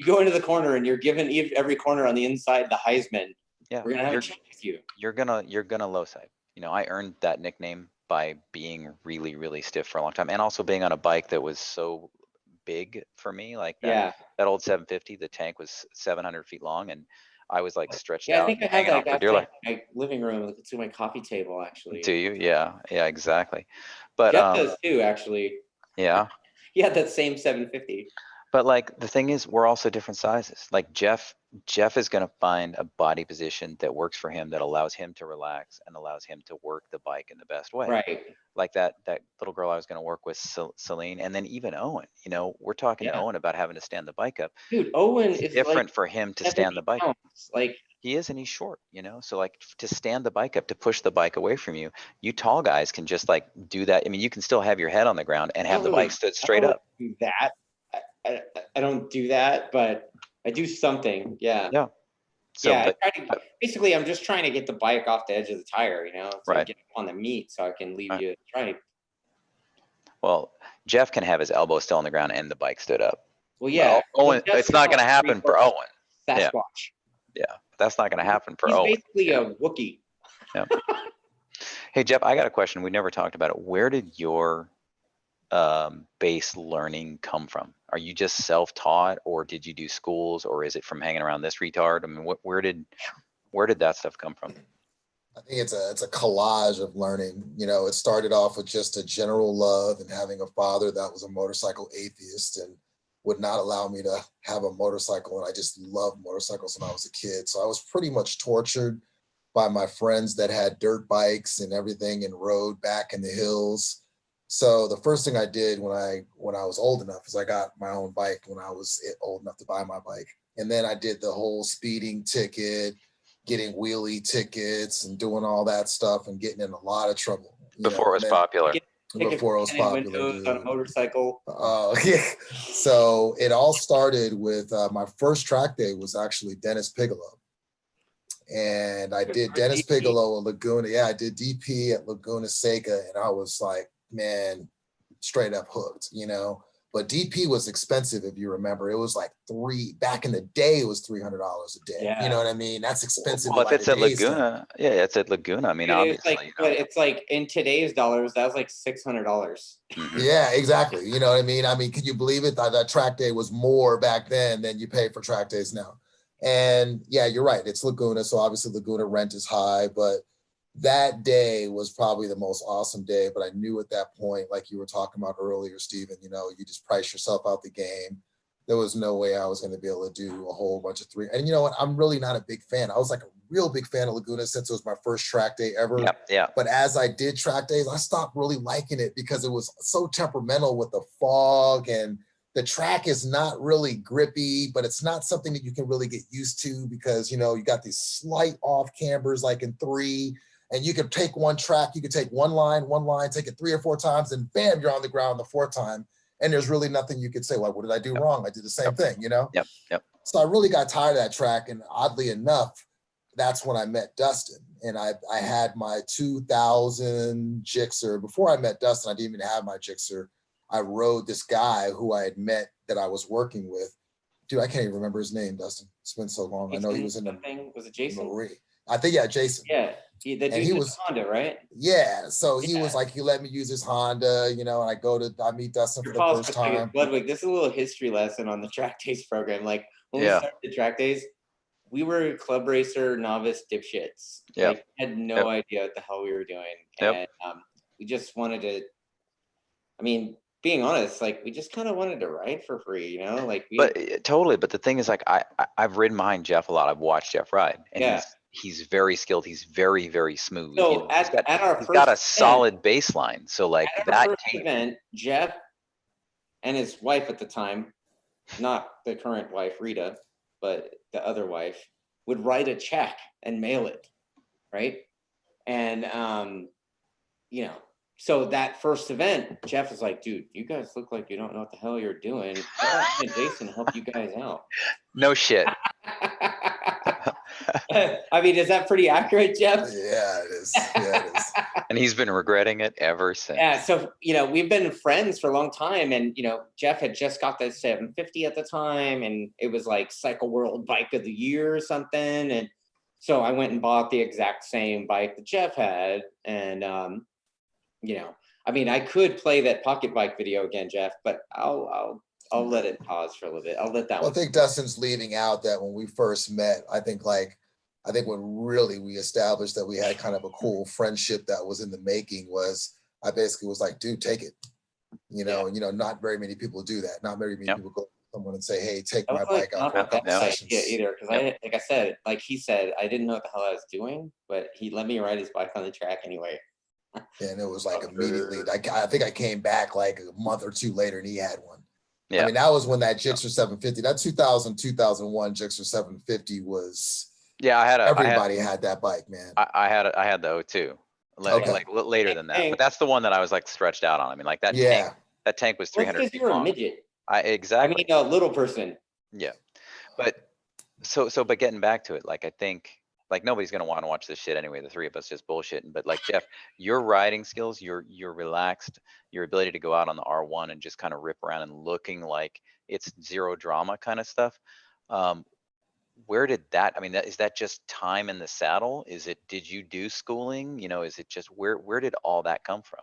go into the corner and you're given every corner on the inside the Heisman, Yeah, We're gonna have a chat with you. you're gonna low side. You know, I earned that nickname by being really, really stiff for a long time, and also being on a bike that was so big for me, like Yeah. that old 750. The tank was 700 feet long, and I was like stretched Yeah, I out, think I have hanging that on for guy dear life. in my living room. It's in my coffee table, Do actually. you? Yeah, yeah, exactly. But Jeff does too, actually. yeah. He had that same 750. But like the thing is, we're also different sizes. Like Jeff is going to find a body position that works for him, that allows him to relax and allows him to work the bike in the best way. Right. Like that little girl I was going to work with, Celine, and then even Owen. You know, we're talking to Yeah. Owen about having to stand the bike up. Dude, Owen It's is different like for him to 70 stand the bike. pounds. Like, He is, and he's short. You know, so like to stand the bike up, to push the bike away from you, you tall guys can just like do that. I mean, you can still have your head on the ground and I have don't the really, bike stood I straight don't up. really do that. I don't do that, but I do something. Yeah. Yeah. So, Yeah. but Basically, I'm just trying to get the bike off the edge of the tire, you know, to Right. get on the meat so I can leave Right. you right. Well, Jeff can have his elbow still on the ground and the bike stood up. Well, yeah. Owen, Jeff's it's not going to happen for Owen. Yeah. Sasquatch. Yeah, that's not going to happen for He's Owen. basically a Wookiee. Yeah. Hey, Jeff, I got a question. We never talked about it. Where did your base learning come from? Are you just self-taught, or did you do schools, or is it from hanging around this retard? I mean, where did that stuff come from? I think it's a collage of learning. You know, it started off with just a general love and having a father that was a motorcycle atheist and would not allow me to have a motorcycle. And I just loved motorcycles when I was a kid. So I was pretty much tortured by my friends that had dirt bikes and everything and rode back in the hills. So the first thing I did when I was old enough is I got my own bike when I was old enough to buy my bike. And then I did the whole speeding ticket, getting wheelie tickets and doing all that stuff and getting in a lot of trouble. Before it was popular. Before it was popular, dude. On a motorcycle. Yeah. So it all started with my first track day was actually Dennis Piccolo. And I did Dennis Piccolo at Laguna. Yeah, I did DP at Laguna Seca. And I was like, man, straight up hooked, you know. But DP was expensive, if you remember. It was like back in the day, it was $300 a day. Yeah. You know what I mean? That's expensive. Well, if it's at Laguna, yeah, it's at Laguna. I mean, obviously. Like, but it's like in today's dollars, that was like $600. Mm-hmm. Yeah, exactly. You know what I mean? I mean, can you believe it? That track day was more back then than you pay for track days now. And yeah, you're right. It's Laguna. So obviously Laguna rent is high, but that day was probably the most awesome day. But I knew at that point, like you were talking about earlier, Steven, you know, you just price yourself out the game. There was no way I was going to be able to do a whole bunch of three. And you know what? I'm really not a big fan. I was like a real big fan of Laguna since it was my first track day ever. Yeah. But as I did track days, I stopped really liking it because it was so temperamental with the fog, and the track is not really grippy, but it's not something that you can really get used to because, you know, you got these slight off cambers like in 3, and you could take one track, you could take one line, take it 3 or 4 times, and bam, you're on the ground the 4th time. And there's really nothing you could say, well, what did I do wrong? I did the same thing, you know? Yep. So I really got tired of that track. And oddly enough, that's when I met Dustin. And I had my 2000 Gixxer. Before I met Dustin, I didn't even have my Gixxer. I rode this guy who I had met that I was working with. Dude, I can't even remember his name, Dustin. It's been so long. Jason, I know he was in the was it Jason? Marie. I think, yeah, Jason. Yeah. He was Honda, right? Yeah. So he was like, he let me use his Honda, you know, and I meet Dustin for the first time. Ludwig, this is a little history lesson on the track days program. Like when we started the track days, we were club racer novice dipshits. Yeah. Like, had no idea what the hell we were doing. And we just wanted to, I mean, being honest, like we just kind of wanted to ride for free, you know, like. Totally. But the thing is, like, I've ridden behind Jeff a lot. I've watched Jeff ride, and he's very skilled. He's very, very smooth. So you know, he's got a solid baseline. So like that event, Jeff and his wife at the time, not the current wife Rita, but the other wife, would write a check and mail it, right? And you know. So that first event, Jeff is like, dude, you guys look like you don't know what the hell you're doing. How about me and Jason help you guys out? No shit. I mean, is that pretty accurate, Jeff? Yeah, it is. Yeah, it is. And he's been regretting it ever since. Yeah, so, you know, we've been friends for a long time. And, you know, Jeff had just got the 750 at the time. And it was like Cycle World Bike of the Year or something. And So I went and bought the exact same bike that Jeff had. And, you know, I mean, I could play that pocket bike video again, Jeff, but I'll let it pause for a little bit. I'll let that Well, one. I think Dustin's leaving out that when we first met, I think when really we established that we had kind of a cool friendship that was in the making was I basically was like, dude, take it. You know, not very many people do that. Not very many people go to someone and say, hey, take my bike out for a couple sessions. Either, because like I said, like he said, I didn't know what the hell I was doing, but he let me ride his bike on the track anyway. And it was like immediately, I think I came back like a month or two later and he had one. Yeah. I mean, that was when that Gixxer 750, that 2001 Gixxer 750 was, everybody had that bike, man. I had the 02. Like later than that, but that's the one that I was like stretched out on. I mean, like that tank was 300 feet long. You're a midget. Exactly. I mean, a little person. Yeah, but but getting back to it, like I think like nobody's gonna want to watch this shit anyway. The three of us just bullshitting. But like Jeff, your riding skills, you're relaxed, your ability to go out on the R1 and just kind of rip around and looking like it's zero drama kind of stuff. Where did that, I mean, is that just time in the saddle? Did you do schooling? You know, is it just, where did all that come from?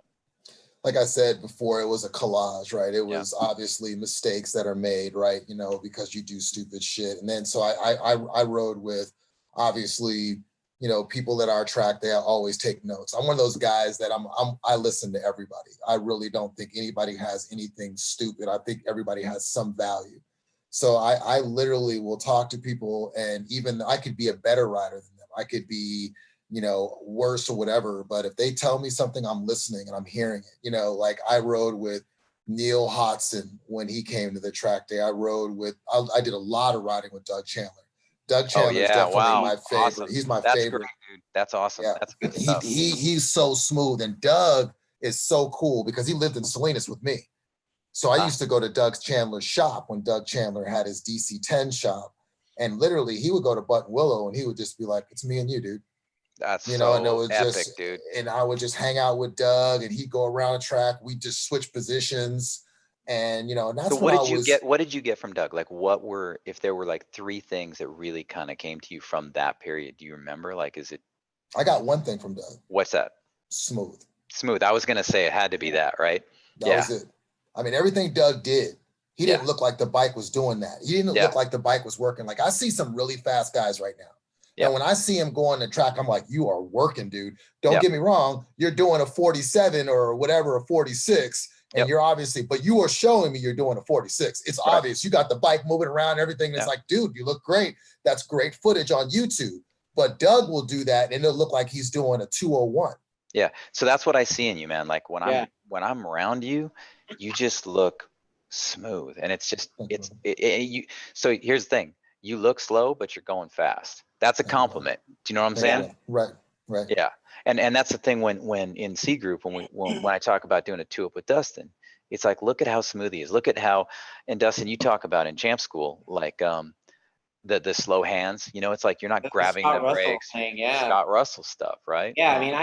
Like I said before, it was a collage, right? It was obviously mistakes that are made, right? You know, because you do stupid shit. And then, so I rode with, obviously, you know, people that are track, they always take notes. I'm one of those guys that I listen to everybody. I really don't think anybody has anything stupid. I think everybody has some value. So I literally will talk to people, and even I could be a better rider than them. I could be, you know, worse or whatever. But if they tell me something, I'm listening and I'm hearing it. You know, like I rode with Neil Hodson when he came to the track day. I did a lot of riding with Doug Chandler. Doug Chandler is definitely my favorite. Awesome. He's my That's favorite. Great, dude. That's awesome. Yeah. That's good stuff. He's so smooth, and Doug is so cool because he lived in Salinas with me. So I used to go to Doug Chandler's shop when Doug Chandler had his DC-10 shop, and literally he would go to Button Willow and he would just be like, "It's me and you, dude." That's and it was epic, just, dude. And I would just hang out with Doug, and he'd go around the track. We just switch positions, and and that's so what did you get from Doug? Like, if there were like three things that really kind of came to you from that period? Do you remember? Like, is it? I got one thing from Doug. What's that? Smooth. I was gonna say it had to be that, right? That was it. I mean, everything Doug did, he didn't look like the bike was doing that. He didn't look like the bike was working. Like I see some really fast guys right now. And when I see him go on the track, I'm like, you are working, dude. Don't get me wrong. You're doing a 47 or whatever, a 46. And you're obviously, but you are showing me you're doing a 46. It's obvious. You got the bike moving around, everything. It's like, dude, you look great. That's great footage on YouTube. But Doug will do that and it'll look like he's doing a 201. Yeah. So that's what I see in you, man. Like when I'm around you, you just look smooth, and it's just so here's the thing: you look slow, but you're going fast. That's a compliment. Do you know what I'm saying? Right. Yeah, and that's the thing when in C group when I talk about doing a 2-up with Dustin, it's like, look at how smooth he is. Look at how, and Dustin, you talk about in champ school, like the slow hands. You know, it's like you're not grabbing the brakes. Scott Russell stuff, right? Yeah, I mean,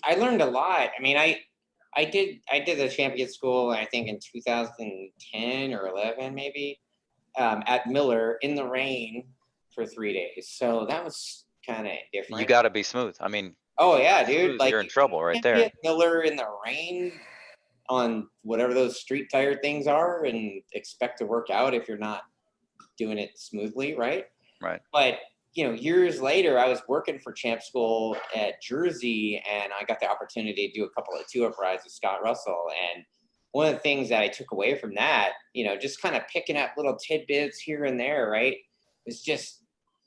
I learned a lot. I mean, I did the champion school, I think in 2010 or 11 maybe, at Miller in the rain for 3 days. So that was kind of different. You got to be smooth. I mean, oh yeah, dude, like you're in trouble right there. Miller in the rain on whatever those street tire things are, and expect to work out if you're not doing it smoothly, right? Right. But years later, I was working for Champ School at Jersey, and I got the opportunity to do a couple of 2-up rides with Scott Russell. And one of the things that I took away from that, just kind of picking up little tidbits here and there, right, is just,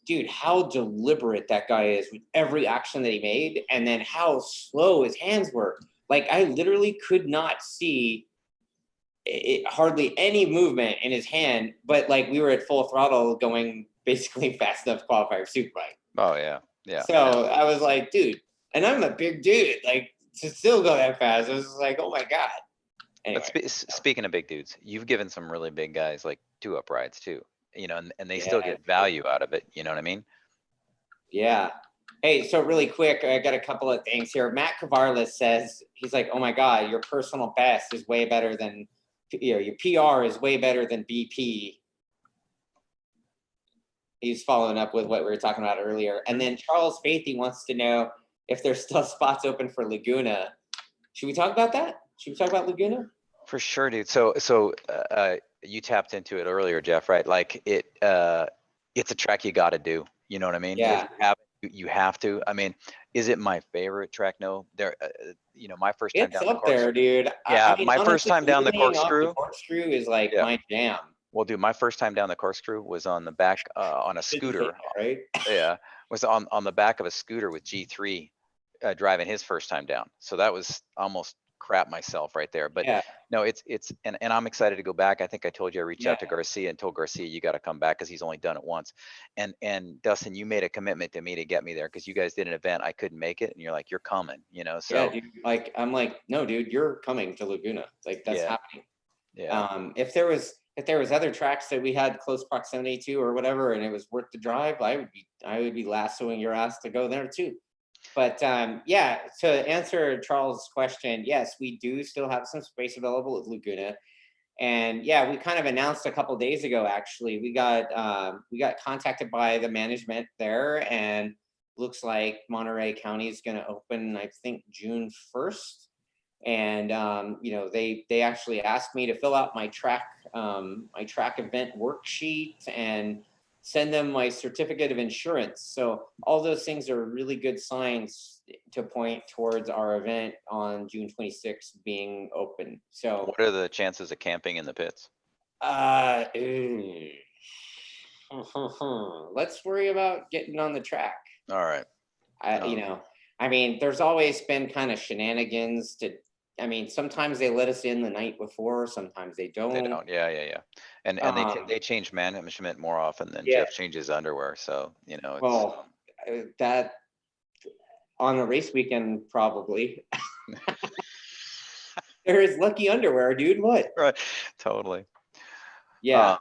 dude, how deliberate that guy is with every action that he made, and then how slow his hands were. Like, I literally could not see hardly any movement in his hand, but like we were at full throttle going basically fast enough to qualify for Superbike. Oh yeah. So I was like, dude, and I'm a big dude, like to still go that fast, I was like, oh my God. Anyway. But speaking of big dudes, you've given some really big guys like 2-up rides too, and they still get value out of it. You know what I mean? Yeah. Hey, so really quick, I got a couple of things here. Matt Cavarlis says, he's like, oh my God, your personal best is way better than, your PR is way better than BP. He's following up with what we were talking about earlier. And then Charles Faithy wants to know if there's still spots open for Laguna. Should we talk about that? Should we talk about Laguna? For sure, dude. So you tapped into it earlier, Jeff, right? Like it's a track you got to do. You know what I mean? Yeah. If you have you have to. I mean, is it my favorite track? No. My first time It's down the up there, corkscrew. dude. Yeah, I mean, my first honestly, time down the laying off corkscrew. corkscrew is like Yeah. my jam. Well, dude, my first time down the corkscrew was on the back on a scooter. Right? Yeah, was on the back of a scooter with G3 driving his first time down. So that was almost crap myself right there. But Yeah. no, it's and I'm excited to go back. I think I told you I reached out to Yeah. Garcia and told Garcia you got to come back because he's only done it once. And Dustin, you made a commitment to me to get me there because you guys did an event. I couldn't make it, and you're like, you're coming, So Yeah, dude. Like, I'm like, no, dude, you're coming to Laguna. Like, that's Yeah. happening. yeah, If there was other tracks that we had close proximity to or whatever, and it was worth the drive, I would be lassoing your ass to go there too. But yeah, to answer Charles' question, yes, we do still have some space available at Laguna. And yeah, we kind of announced a couple days ago, actually, we got contacted by the management there, and looks like Monterey County is going to open, I think, June 1st. And they actually asked me to fill out my track event worksheet and send them my certificate of insurance. So all those things are really good signs to point towards our event on June 26th being open. So what are the chances of camping in the pits? Let's worry about getting on the track. All right. I mean, there's always been kind of shenanigans sometimes they let us in the night before, sometimes they don't. They don't. Yeah. And they change management more often than Yeah. Jeff changes underwear. So it's Well, that on a race weekend probably. There is lucky underwear, dude. What? right. Totally. Yeah.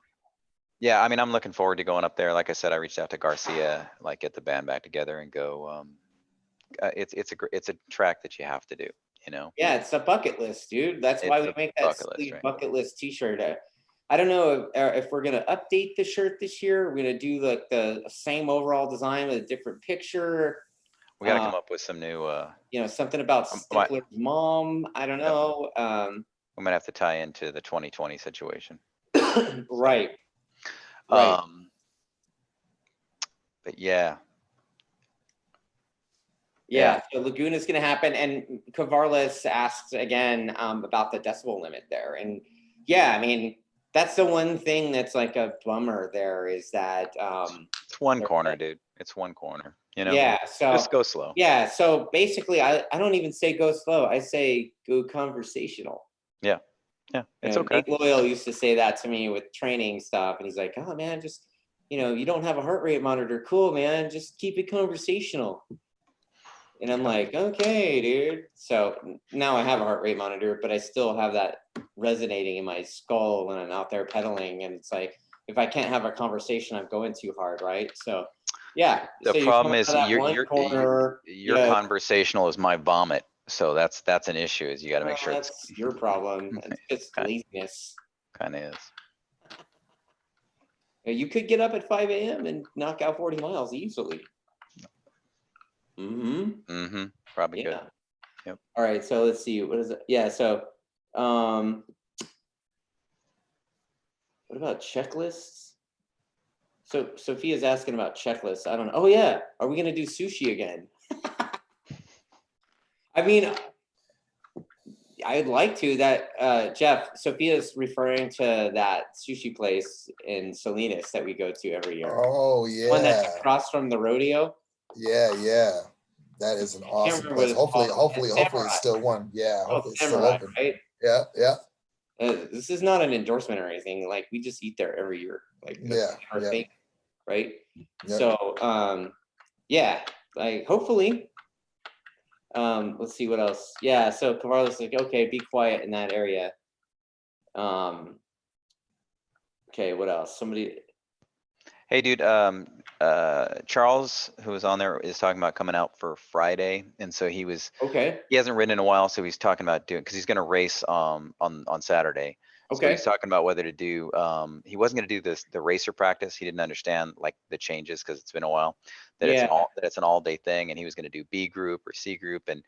Yeah, I mean, I'm looking forward to going up there. Like I said, I reached out to Garcia, like get the band back together and go. It's a track that you have to do. Yeah, it's a bucket list, dude. That's why we make that bucket list T-shirt. I don't know if we're gonna update the shirt this year. We're gonna do like the same overall design with a different picture. We gotta come up with some new. Something about Stifler's mom. I don't know. We might have to tie into the 2020 situation. Right. Right. But yeah. Yeah, so Laguna's going to happen, and Cavarles asks again about the decibel limit there, and yeah, I mean that's the one thing that's like a bummer there is that it's one corner, dude. It's one corner. Yeah, so just go slow. Yeah, so basically, I don't even say go slow. I say go conversational. Yeah, it's okay. Nate Loyal used to say that to me with training stuff, and he's like, "Oh man, just you don't have a heart rate monitor. Cool, man. Just keep it conversational." And I'm like, okay, dude. So now I have a heart rate monitor, but I still have that resonating in my skull when I'm out there pedaling. And it's like, if I can't have a conversation, I'm going too hard, right? So, yeah. The problem is your conversational is my vomit. So that's an issue. Is you got to make sure that's your problem. It's just laziness. Kind of is. You could get up at 5 a.m. and knock out 40 miles easily. Probably good. Yep. All right. So let's see. What is it? Yeah. So, what about checklists? So Sophia's asking about checklists. I don't know. Oh yeah. Are we gonna do sushi again? I mean, I'd like to. That Jeff, Sophia's referring to that sushi place in Salinas that we go to every year. Oh yeah. One that's across from the rodeo. Yeah. That is an awesome place. Hopefully it's still one. Yeah, hopefully it's still open. Right? Yeah. This is not an endorsement or anything. Like we just eat there every year. Like our thing, right? Yep. So yeah, like hopefully. Let's see what else. Yeah, so Cavarles like, okay, be quiet in that area. Okay, what else? Somebody. Hey, dude. Charles, who was on there, is talking about coming out for Friday, and so he hasn't ridden in a while, so he's talking about doing because he's going to race on Saturday. So Okay. he's talking about whether to do, he wasn't gonna do the racer practice. He didn't understand like the changes because it's been a while. That Yeah. it's an all day thing, and he was gonna do B group or C group, and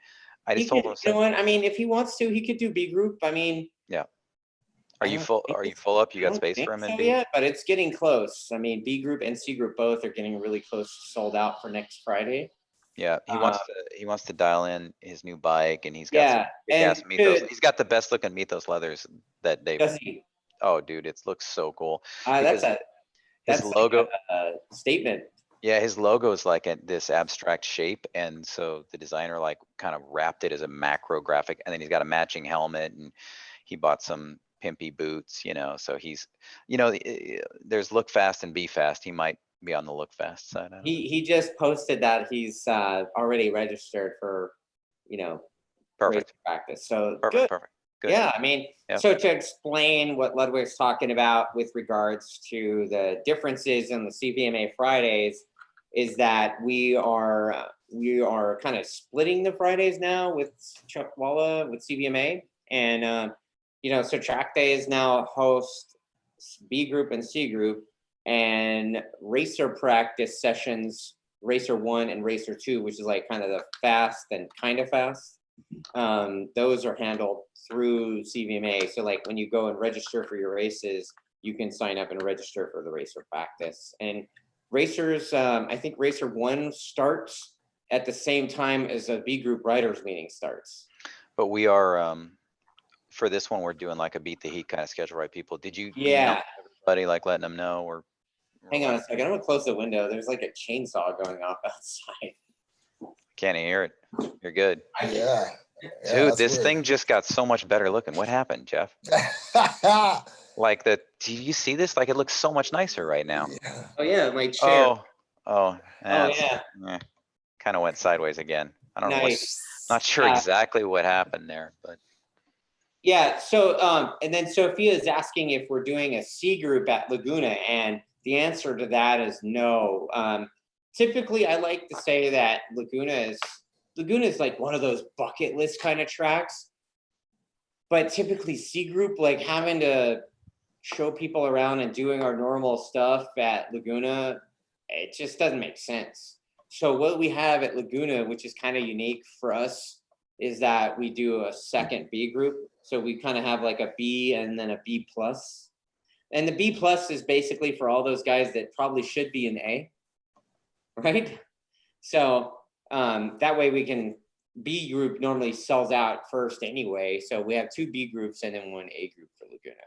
I He just told could, him, you know said, what? I mean, if he wants to, he could do B group. I mean, yeah. Are I you don't full? think Are you it's, full up? You I got don't space think for him in so B? yet, but it's getting close. I mean, B group and C group both are getting really close to sold out for next Friday. Yeah, Uh, he wants to dial in his new bike, and he's got some yeah, big and ass Mythos. good. He's got the best looking Mythos leathers that they've. Does he? Oh, dude, it looks so cool That's because a his that's like logo. a statement. Yeah, his logo is like this abstract shape, and so the designer like kind of wrapped it as a macro graphic, and then he's got a matching helmet, and he bought some pimpy boots, so he's, there's look fast and be fast. He might be on the look fast side. I don't know. He just posted that he's already registered for, you know, race Perfect, practice. So perfect, good. perfect, good. Yeah, I mean, Yep. so to explain what Ludwig's talking about with regards to the differences in the CVMA Fridays is that we are kind of splitting the Fridays now with Chuck Walla with CVMA, and so TrackDaz now host B group and C group, and racer practice sessions, racer 1 and racer 2, which is like kind of the fast and kind of fast. Those are handled through CVMA. So like when you go and register for your races, you can sign up and register for the racer practice. And racers, I think racer 1 starts at the same time as a B group riders meeting starts. But we are, for this one, we're doing like a beat the heat kind of schedule, right, people? Did you email Yeah. everybody, like letting them know, or Hang on what? a second. I'm gonna close the window. There's like a chainsaw going off outside. Can't hear it. You're good. Yeah. Dude, That's this weird. thing just got so much better looking. What happened, Jeff? Like do you see this? Like it looks so much nicer right now. Yeah. Oh yeah, my chair. Oh, Yeah. kind of went sideways again. I don't know Nice. not sure exactly what happened there, but Yeah. So and then Sophia is asking if we're doing a C group at Laguna, and the answer to that is no. Typically, I like to say that Laguna is like one of those bucket list kind of tracks, but typically C group, like having to show people around and doing our normal stuff at Laguna, it just doesn't make sense. So what we have at Laguna, which is kind of unique for us, is that we do a second B group. So we kind of have like a B and then a B plus. And the B plus is basically for all those guys that probably should be an A, right? So that way we can, B group normally sells out first anyway. So we have 2 B groups and then 1 A group for Laguna.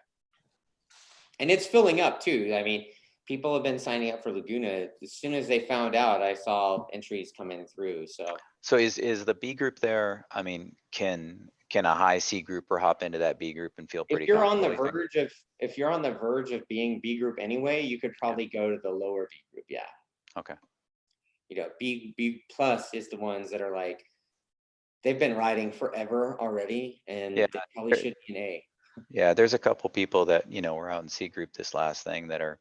And it's filling up too. I mean, people have been signing up for Laguna. As soon as they found out, I saw entries coming through. so is the B group there? I mean, can a high C grouper hop into that B group and feel if pretty you're on the comfortable, you think? verge of being B group anyway, you could probably go to the lower B group. Yeah. Okay. B plus is the ones that are like, they've been riding forever already, and Yeah, they probably should be an A. Yeah, there's a couple people that, were out in C group this last thing that are,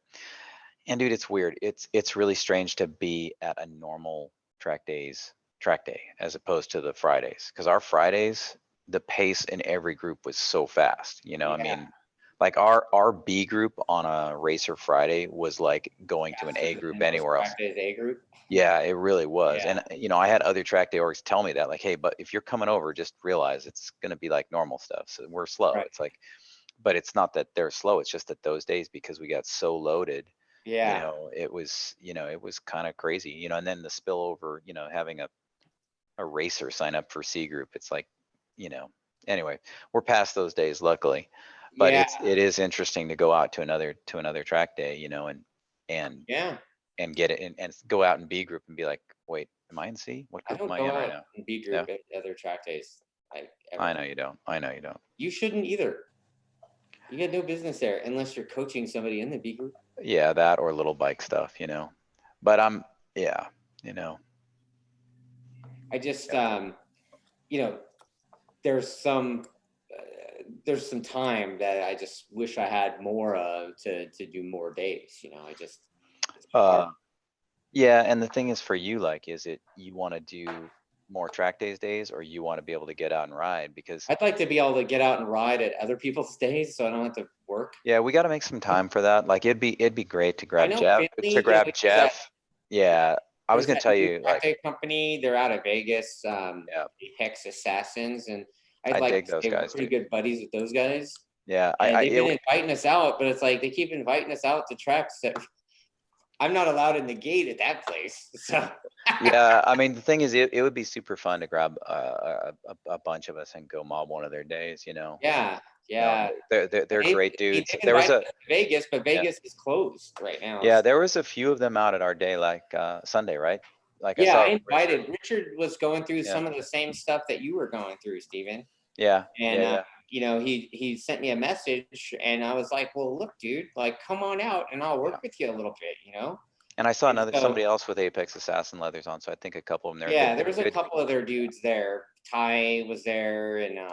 and dude, it's weird. It's really strange to be at a normal track day as opposed to the Fridays. Cause our Fridays, the pace in every group was so fast, I Yeah. mean, like our B group on a racer Friday was like going to an A group anywhere else. TrackDaz A group. Yeah, it really was. Yeah. And, I had other track day orgs tell me that, like, hey, but if you're coming over, just realize it's gonna be like normal stuff. So we're slow. Right. It's like, but it's not that they're slow. It's just that those days, because we got so loaded, Yeah. it was kind of crazy, and then the spillover, having a racer sign up for C group, it's like, anyway, we're past those days, luckily. But Yeah. it is interesting to go out to another track day, and Yeah. and get it and go out in B group and be like, wait, am I in C? What I group am don't I go in right out now? and B Yeah, group at other track days. I know you don't. I know you don't. You shouldn't either. You got no business there unless you're coaching somebody in the B group. Yeah, that or little bike stuff, but yeah, I just, there's some time that I just wish I had more of to do more days. I just, it's hard. Yeah, and the thing is for you, like, is it you want to do more track days, or you want to be able to get out and ride? Because I'd like to be able to get out and ride at other people's days, so I don't have to work. yeah, we got to make some time for that. Like it'd be great to I grab know Jeff, Finley, you know, there's Jeff. Yeah, I was there's gonna that tell new you, track like, day company. They're out of Vegas. yeah, Apex Assassins, and I'd I like dig to those say we're guys pretty too. good buddies with those guys. Yeah, And they've been inviting us out, but it's like they keep inviting us out to tracks that I'm not allowed in the gate at that place. So yeah, I mean, the thing is, it would be super fun to grab a bunch of us and go mob one of their days, you know. yeah, You know, yeah. they're great They've dudes. There was invited a us to Vegas, but yeah, Vegas is closed right now. yeah, there was a few of them out at our day, like Sunday, right? Like I Yeah, saw I Richard. invited. Richard was going through Yeah, some of the same stuff that you were going through, Steven. yeah, And yeah. you know, he sent me a message, and I was like, "Well, look, dude, like, come on out, and I'll work Yeah. with you a little bit," you know. And I saw And somebody so, else with Apex Assassin leathers on, so I think a couple of them there. yeah, there They're was a good. couple other dudes there. Ty was there, and I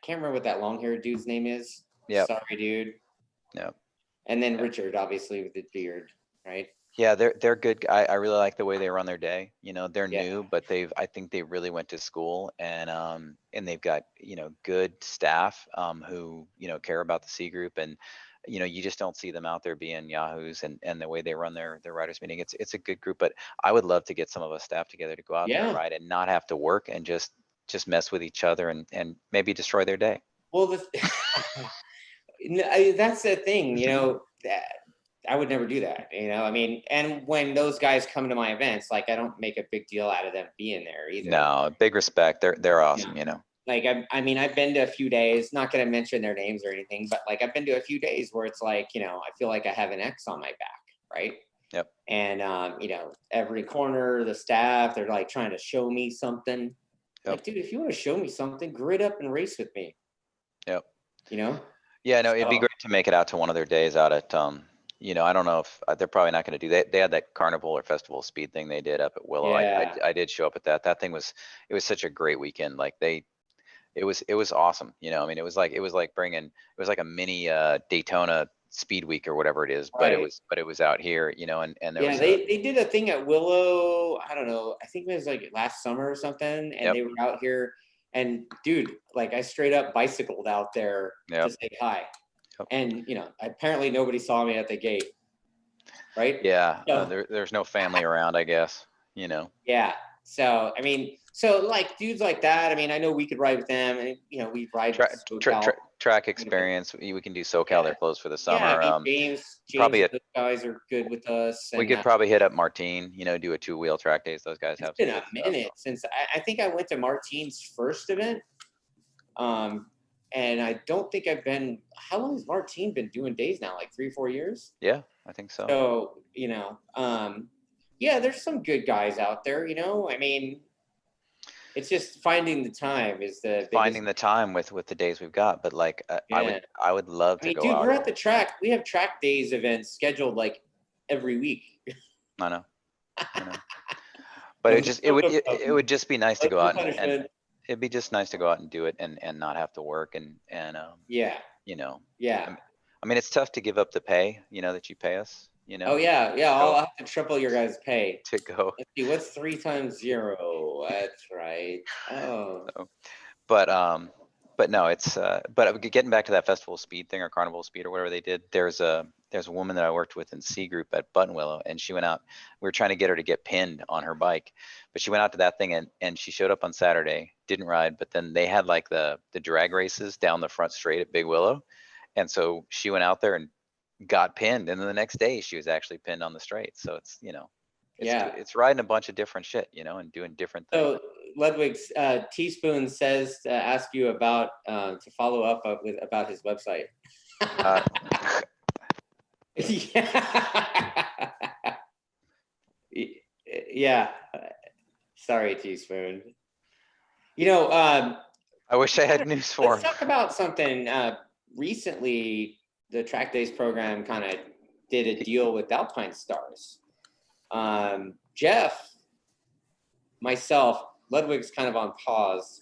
can't remember what that long-haired dude's name is. Yeah, Sorry, dude. yeah, And then yeah. Richard, obviously, with the beard, right? Yeah, they're good. I really like the way they run their day. You know, they're Yeah. new, but I think they really went to school, and they've got, you know, good staff who, you know, care about the C group, and you know, you just don't see them out there being yahoos, and the way they run their riders meeting, it's a good group. But I would love to get some of us staff together to go out there and Yeah. ride and not have to work and just mess with each other and maybe destroy their day. Well, that's the thing, you know, that I would never do that, you know. I mean, and when those guys come to my events, like, I don't make a big deal out of them being there either. No, big respect. They're awesome, you know. Like, I mean, I've been to a few days, not going to mention their names or anything, but like, I've been to a few days where it's like, you know, I feel like I have an X on my back, right? Yep. And you know, every corner, the staff, they're like trying to show me something. Yep. Like, dude, if you want to show me something, grid up and race with me. Yep. You know? Yeah, no, it'd be great to make it out to one of their days out at, you know, I don't know if they're probably not going to do that. They had that carnival or festival speed thing they did up at Willow. Yeah. I did show up at that. That thing was, it was such a great weekend. Like it was awesome. You know, I mean, it was like a mini Daytona Speed Week or whatever it is, but Right. it was out here, you know, and there Yeah, was they did a thing at Willow, I don't know, I think it was like last summer or something, and Yep. they were out here, and dude, like, I straight up bicycled out there Yep. to say hi. Yep. And you know, apparently nobody saw me at the gate, right? Yeah, So, there's no family around, I guess, you know. yeah. So I mean, so like dudes like that, I mean, I know we could ride with them, and you know, we ride SoCal. Track experience. We can do SoCal. Yeah. They're closed for the Yeah, summer. I mean, James, probably and those guys are good with us. we And could probably hit up Martine, you know, do a 2-wheel track days. Those guys have it's been some a good stuff. minute since I think I went to Martine's first event. And I don't think I've been, how long has Martine been doing days now? Like 3-4 years? Yeah, I think so. So, you know, yeah, there's some good guys out there, you know. I mean, it's just finding the time is the Finding biggest. the time with the days we've got, but like Yeah. I would love I to mean, go dude, out. we're at the track. We have track days events scheduled like every week. I know. But it would just be nice to go out and it'd be just nice to go out and do it and not have to work and yeah, you know. yeah. I mean, it's tough to give up the pay, you know, that you pay us, you know. Oh yeah, yeah. I'll have to triple your guys' pay to go. Let's see, what's 3 times 0? That's right. Oh. But no, it's but getting back to that festival speed thing or carnival speed or whatever they did, there's a woman that I worked with in C group at Buttonwillow, and she went out. We were trying to get her to get pinned on her bike, but she went out to that thing and she showed up on Saturday, didn't ride, but then they had like the drag races down the front straight at Big Willow, and so she went out there and got pinned, and then the next day she was actually pinned on the straight. So it's, you know, it's riding a bunch of different shit, you know, and doing different things. So Ludwig's Teaspoon says to ask you about to follow up about his website. Yeah. Yeah. Sorry, Teaspoon. You know, I wish I had news for let's him. talk about something. Recently, the Track Days program kind of did a deal with Alpine Stars. Jeff, myself, Ludwig's kind of on pause,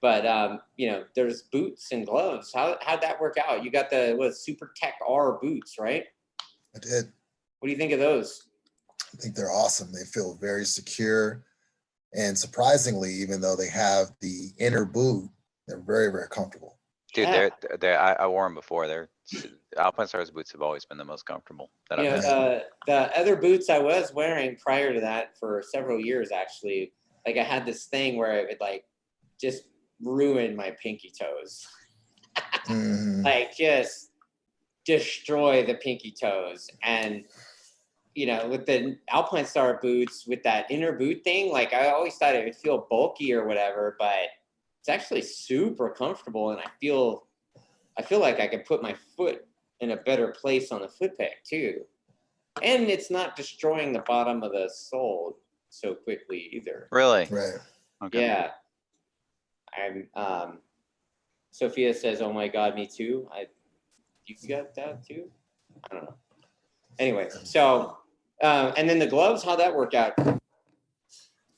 but you know, there's boots and gloves. How'd that work out? You got the Super Tech R boots, right? I did. What do you think of those? I think they're awesome. They feel very secure. And surprisingly, even though they have the inner boot, they're very, very comfortable. Dude, Yeah. I wore them before. Alpine Stars boots have always been the most comfortable that I've had. The other boots I was wearing prior to that for several years, actually, like I had this thing where it would like just ruin my pinky toes. Like just destroy the pinky toes. And with the Alpine Star boots, with that inner boot thing, like I always thought it would feel bulky or whatever, but it's actually super comfortable, and I feel like I can put my foot in a better place on the foot peg too. And it's not destroying the bottom of the sole so quickly either. Really? Right. Okay. Yeah. Sophia says, "Oh my God, me too." You got that too? I don't know. Anyway, so and then the gloves, how'd that work out?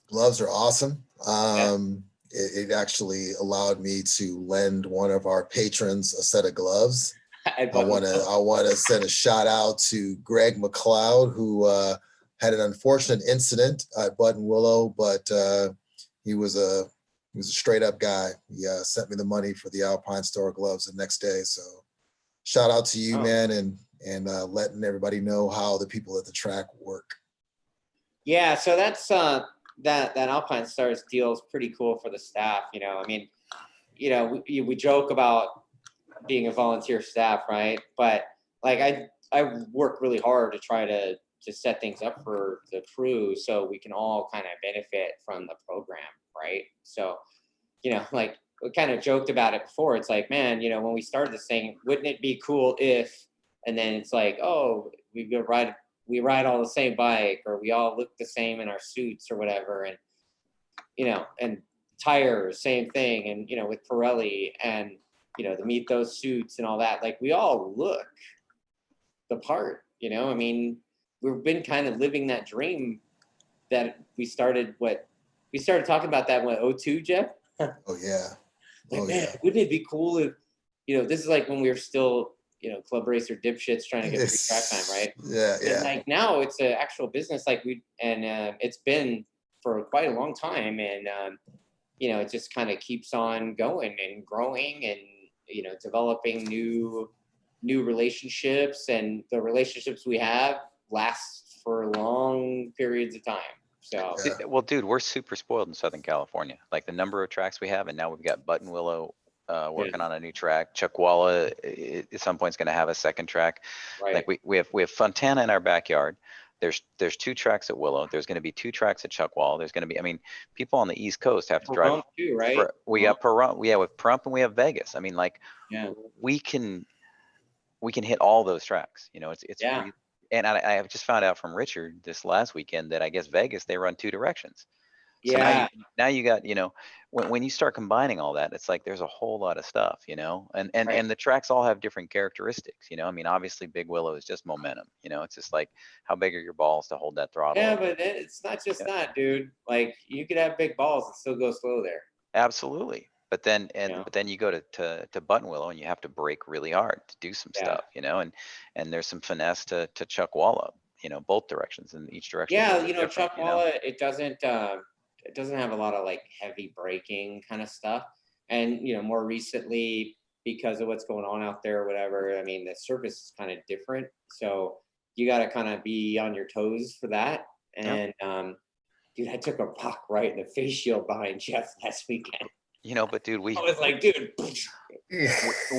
Gloves are awesome. It actually allowed me to lend one of our patrons a set of gloves. I want to send a shout out to Greg McLeod, who had an unfortunate incident at Button Willow, but he was a straight up guy. He sent me the money for the Alpine Store gloves the next day. So shout out to you, man, and letting everybody know how the people at the track work. Yeah, so that's that Alpine Stars deal is pretty cool for the staff. I mean, we joke about being a volunteer staff, right? But like I work really hard to try to set things up for the crew so we can all kind of benefit from the program, right? So, like we kind of joked about it before. It's like, man, when we started this thing, wouldn't it be cool if, and then it's like, oh, we ride all the same bike, or we all look the same in our suits or whatever. And, and tires, same thing. And, with Pirelli and, to meet those suits and all that, like we all look the part, I mean, we've been kind of living that dream that we started talking about that when 2002, Jeff. Oh yeah. Like, man, wouldn't it be cool if, this is like when we were still, club racer dipshits trying to get free track time, right? Yeah. And like now it's an actual business, like it's been for quite a long time, and it just kind of keeps on going and growing, and developing new relationships, and the relationships we have last for long periods of time. So, well, dude, we're super spoiled in Southern California. Like the number of tracks we have, and now we've got Button Willow working on a new track. Chuckwalla at some point is going to have a second track. right. Like we have Fontana in our backyard. There's 2 tracks at Willow. There's going to be 2 tracks at Chuckwalla. There's going to be, I mean, people on the East Coast have to drive. Too, right? We got Pahrump. We have with Pahrump, and we have Vegas. I mean, like, we can hit all those tracks. It's really, and I have just found out from Richard this last weekend that I guess Vegas, they run 2 directions. So now you got, when you start combining all that, it's like there's a whole lot of stuff, and the tracks all have different characteristics, I mean, obviously Big Willow is just momentum, it's just like, how big are your balls to hold that throttle? Yeah, but it's not just that, dude. Like you could have big balls and still go slow there. Absolutely. But then you go to Button Willow and you have to brake really hard to do some stuff, and there's some finesse to Chuckwalla, both directions, and each direction. Yeah, Chuckwalla, it doesn't have a lot of like heavy braking kind of stuff. And, more recently, because of what's going on out there or whatever, I mean, the surface is kind of different. So you got to kind of be on your toes for that. And, dude, I took a rock right in the face shield behind Jeff last weekend. But dude, I was like, dude.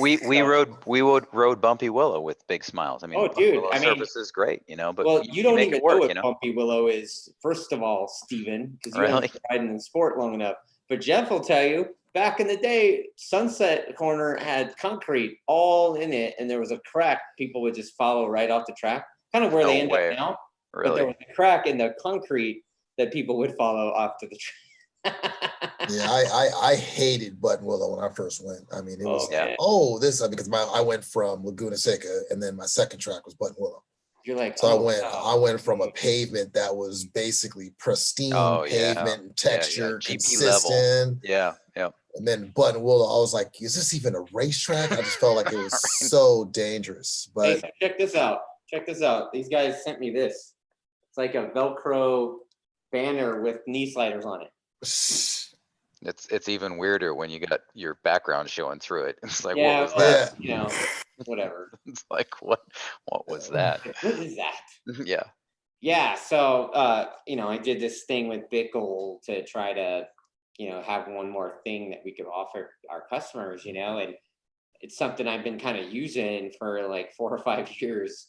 we rode Bumpy Willow with big smiles. I mean, surface is great, but well, you don't even know what know? Bumpy Willow is, first of all, Steven, because you Really? haven't been riding in sport long enough. But Jeff will tell you, back in the day, Sunset Corner had concrete all in it, and there was a crack people would just follow right off the track, kind of where they end up now. Really? But there was a crack in the concrete that people would follow off to the track. Yeah, I hated Button Willow when I first went. I mean, it was because I went from Laguna Seca, and then my second track was Button Willow. You're like, so I went from a pavement that was basically pristine pavement and texture, consistent. Yeah. And then Button Willow, I was like, is this even a racetrack? I just felt like it was so dangerous. But hey, check this out. These guys sent me this. It's like a Velcro banner with knee sliders on it. It's even weirder when you got your background showing through it. It's like, Yeah, what was well, that? you know, whatever. It's like, what was that? What is that? Yeah. Yeah, so you know, I did this thing with Bickle to try to, you know, have one more thing that we could offer our customers, you know, and it's something I've been kind of using for like 4 or 5 years.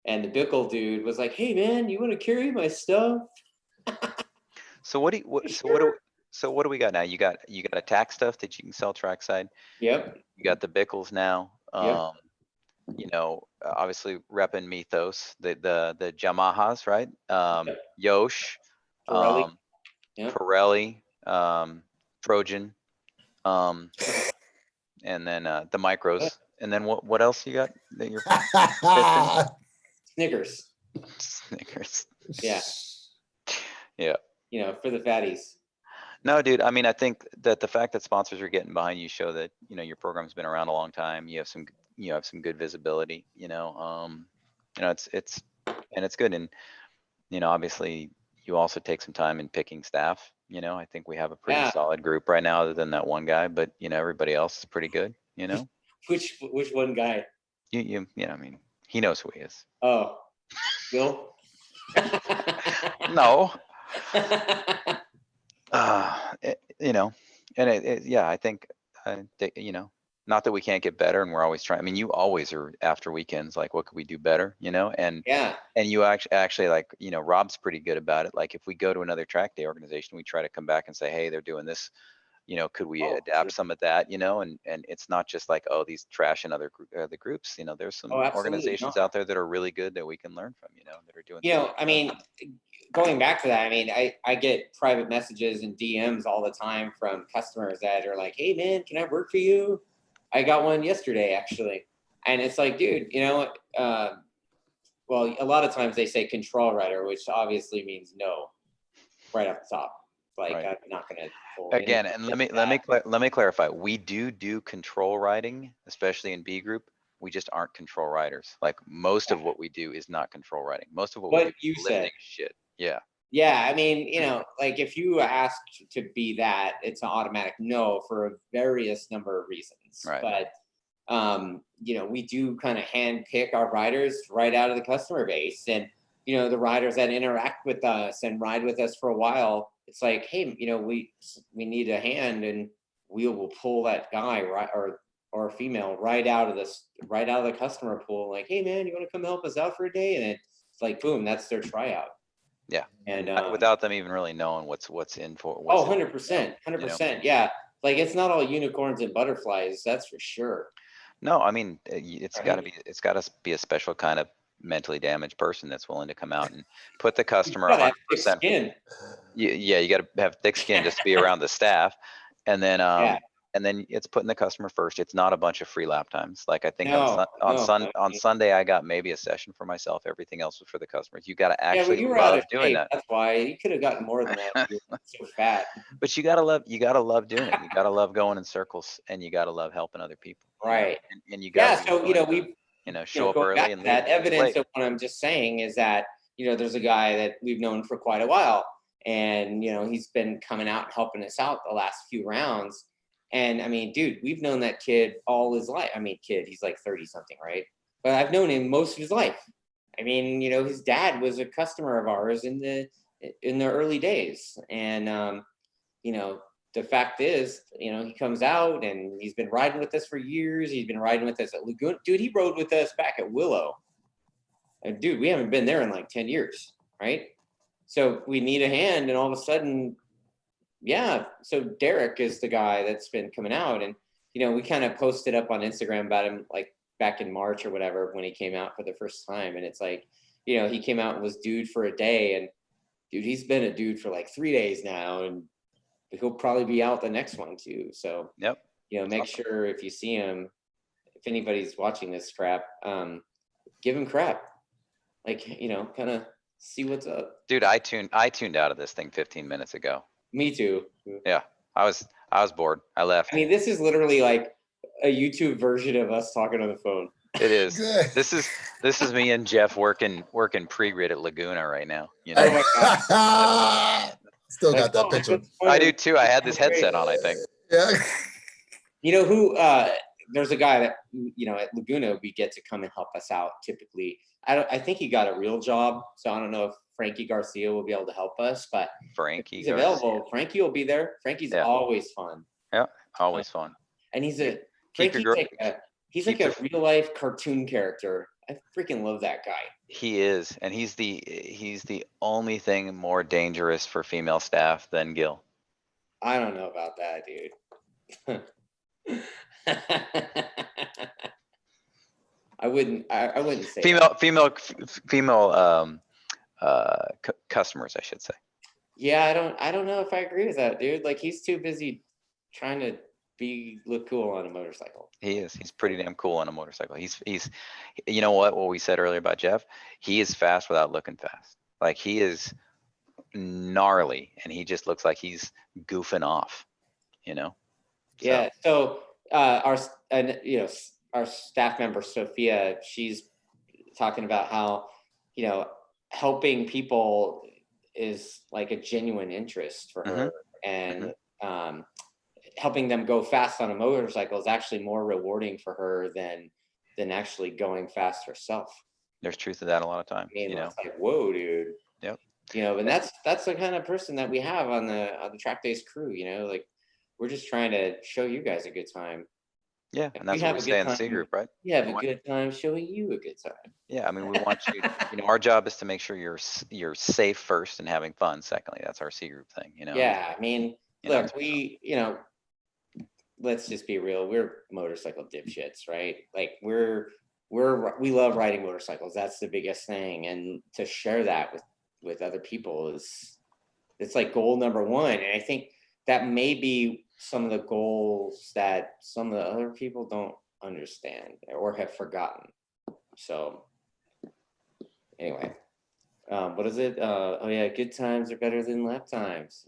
And the Bickle dude was like, "Hey man, you want to carry my stuff?" So what do you, what, so what do, so what do we got now? You got attack stuff that you can sell trackside. Yep. You got the Bickles now. Yep. You know, obviously repping Mythos, the Yamahas, right? Yep. Yosh, Pirelli. Yep. Pirelli, Trojan, um, and then the micros. And then what else you got that you're pitching? Snickers. Snickers. Yeah. Yeah. You know, for the fatties. No, dude. I mean, I think that the fact that sponsors are getting behind you show that, you know, your program's been around a long time. You have some good visibility, you know, it's good. And, you know, obviously you also take some time in picking staff. You know, I think we have a pretty Yeah. solid group right now, other than that one guy, but you know, everybody else is pretty good, you know. Which one guy? You know, I mean, he knows who he is. Oh, Bill. No. You know, and yeah, I think, you know, not that we can't get better and we're always trying. I mean, you always are after weekends, like, what could we do better, you know? And Yeah. you actually like, you know, Rob's pretty good about it. Like if we go to another track day organization, we try to come back and say, hey, they're doing this, you know, could we adapt some of that, you know? And it's not just like, oh, these trash and other the groups, you know, there's some organizations out there that are really good that we can learn from, you know, that are doing. You know, I mean, going back to that, I mean, I get private messages and DMs all the time from customers that are like, hey man, can I work for you? I got one yesterday actually. And it's like, dude, you know, well, a lot of times they say control rider, which obviously means no, right off the top. Like, Right. I'm not going to pull Again, and let me clarify. We do control riding, especially in B group. We just aren't control riders. Like most of what we do is not control riding. Most of what we do you is said. lifting shit. Yeah. Yeah, I mean, you know, like if you asked to be that, it's an automatic no for a various number of reasons. Right. But you know, we do kind of hand pick our riders right out of the customer base. And, you know, the riders that interact with us and ride with us for a while, it's like, hey, you know, we need a hand, and we will pull that guy right or female right out of the customer pool. Like, hey man, you want to come help us out for a day? And it's like, boom, that's their tryout. Yeah. And without them even really knowing what's in for. 100%, 100%. Yeah. Like it's not all unicorns and butterflies, that's for sure. No, I mean, it's got to be a special kind of mentally damaged person that's willing to come out and put the customer 100%. Yeah, you got to have thick skin just to be around the staff, and then and then it's putting the customer first. It's not a bunch of free lap times. Like I think on Sunday I got maybe a session for myself. Everything else was for the customers. You got to actually love doing that. That's why you could have gotten more than that. You're so fat. But you gotta love doing it. You gotta love going in circles, and you gotta love helping other people. Right. And you got so you know we show up early and that leave evidence late. of what I'm just saying is that, you know, there's a guy that we've known for quite a while, and you know he's been coming out and helping us out the last few rounds. And I mean, dude, we've known that kid all his life. I mean, he's like 30 something, right? But I've known him most of his life. I mean, you know, his dad was a customer of ours in the early days. And you know, the fact is, you know, he comes out and he's been riding with us for years. He's been riding with us at Lagoon. Dude, he rode with us back at Willow. And dude, we haven't been there in like 10 years, right? So we need a hand, and all of a sudden, yeah. So Derek is the guy that's been coming out, and you know, we kind of posted up on Instagram about him like back in March or whatever when he came out for the first time, and it's like, you know, he came out and was dude for a day, and dude, he's been a dude for like 3 days now, and he'll probably be out the next one too. So yep. You know, make sure if you see him, if anybody's watching this crap, give him crap. Like, you know, kind of see what's up. Dude, I tuned out of this thing 15 minutes ago. Me too. Yeah, I was bored. I left. I mean, this is literally like a YouTube version of us talking on the phone. It is. This is me and Jeff working pre-grid at Laguna right now. You know. Oh my God. Still Like, got that oh, picture. I do too. I had this headset on, I think. Yeah. You know who? There's a guy that at Laguna we get to come and help us out typically. I think he got a real job, so I don't know if Frankie Garcia will be able to help us, but Frankie he's available. Frankie will be there. Frankie's always fun. Yeah, always fun. And he's a Keep Frankie's your he's like a real life cartoon character. I freaking love that guy. He is, and he's the only thing more dangerous for female staff than Gil. I don't know about that, dude. I wouldn't say female customers, I should say. Yeah, I don't know if I agree with that, dude. Like, he's too busy trying to look cool on a motorcycle. He is. He's pretty damn cool on a motorcycle. He's you know what we said earlier about Jeff? He is fast without looking fast. Like, he is gnarly and he just looks like he's goofing off, Yeah. So our staff member Sophia, she's talking about how helping people is like a genuine interest for her, and helping them go fast on a motorcycle is actually more rewarding for her than actually going fast herself. There's truth to that a lot of time. It's like, whoa, dude. Yep. And that's the kind of person that we have on the TrackDaz crew. Like, we're just trying to show you guys a good time. Yeah, and that's what we say in the C group, right? We have a good time showing you a good time. Yeah, I mean, we want you. Our job is to make sure you're safe first and having fun. Secondly, that's our C group thing. Yeah, I mean, look, let's just be real. We're motorcycle dipshits, right? Like, we love riding motorcycles. That's the biggest thing, and to share that with other people it's like goal number one. And I think that may be some of the goals that some of the other people don't understand or have forgotten. So anyway, what is it? Oh yeah, good times are better than lap times.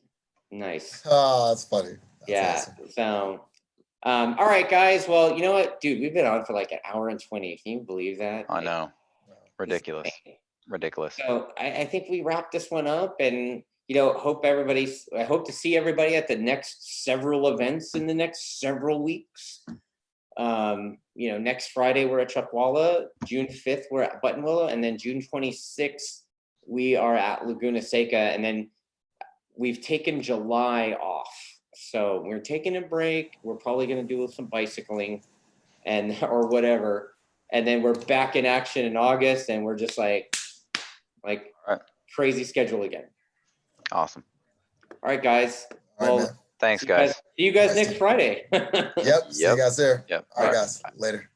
Nice. Oh, that's funny. That's awesome. So, all right, guys. Well, you know what, dude? We've been on for like an hour and 20. Can you believe that? I know. Ridiculous. Ridiculous. So I think we wrap this one up, and I hope to see everybody at the next several events in the next several weeks. Next Friday we're at Chuckwalla, June 5th we're at Buttonwillow, and then June 26th we are at Laguna Seca, and then we've taken July off. So we're taking a break. We're probably going to do some bicycling or whatever. And then we're back in action in August, and we're just like crazy schedule again. Awesome. All right, guys. All right, thanks, guys. See you guys next Friday. Yep. See you guys there. Yep. All right, guys. Later.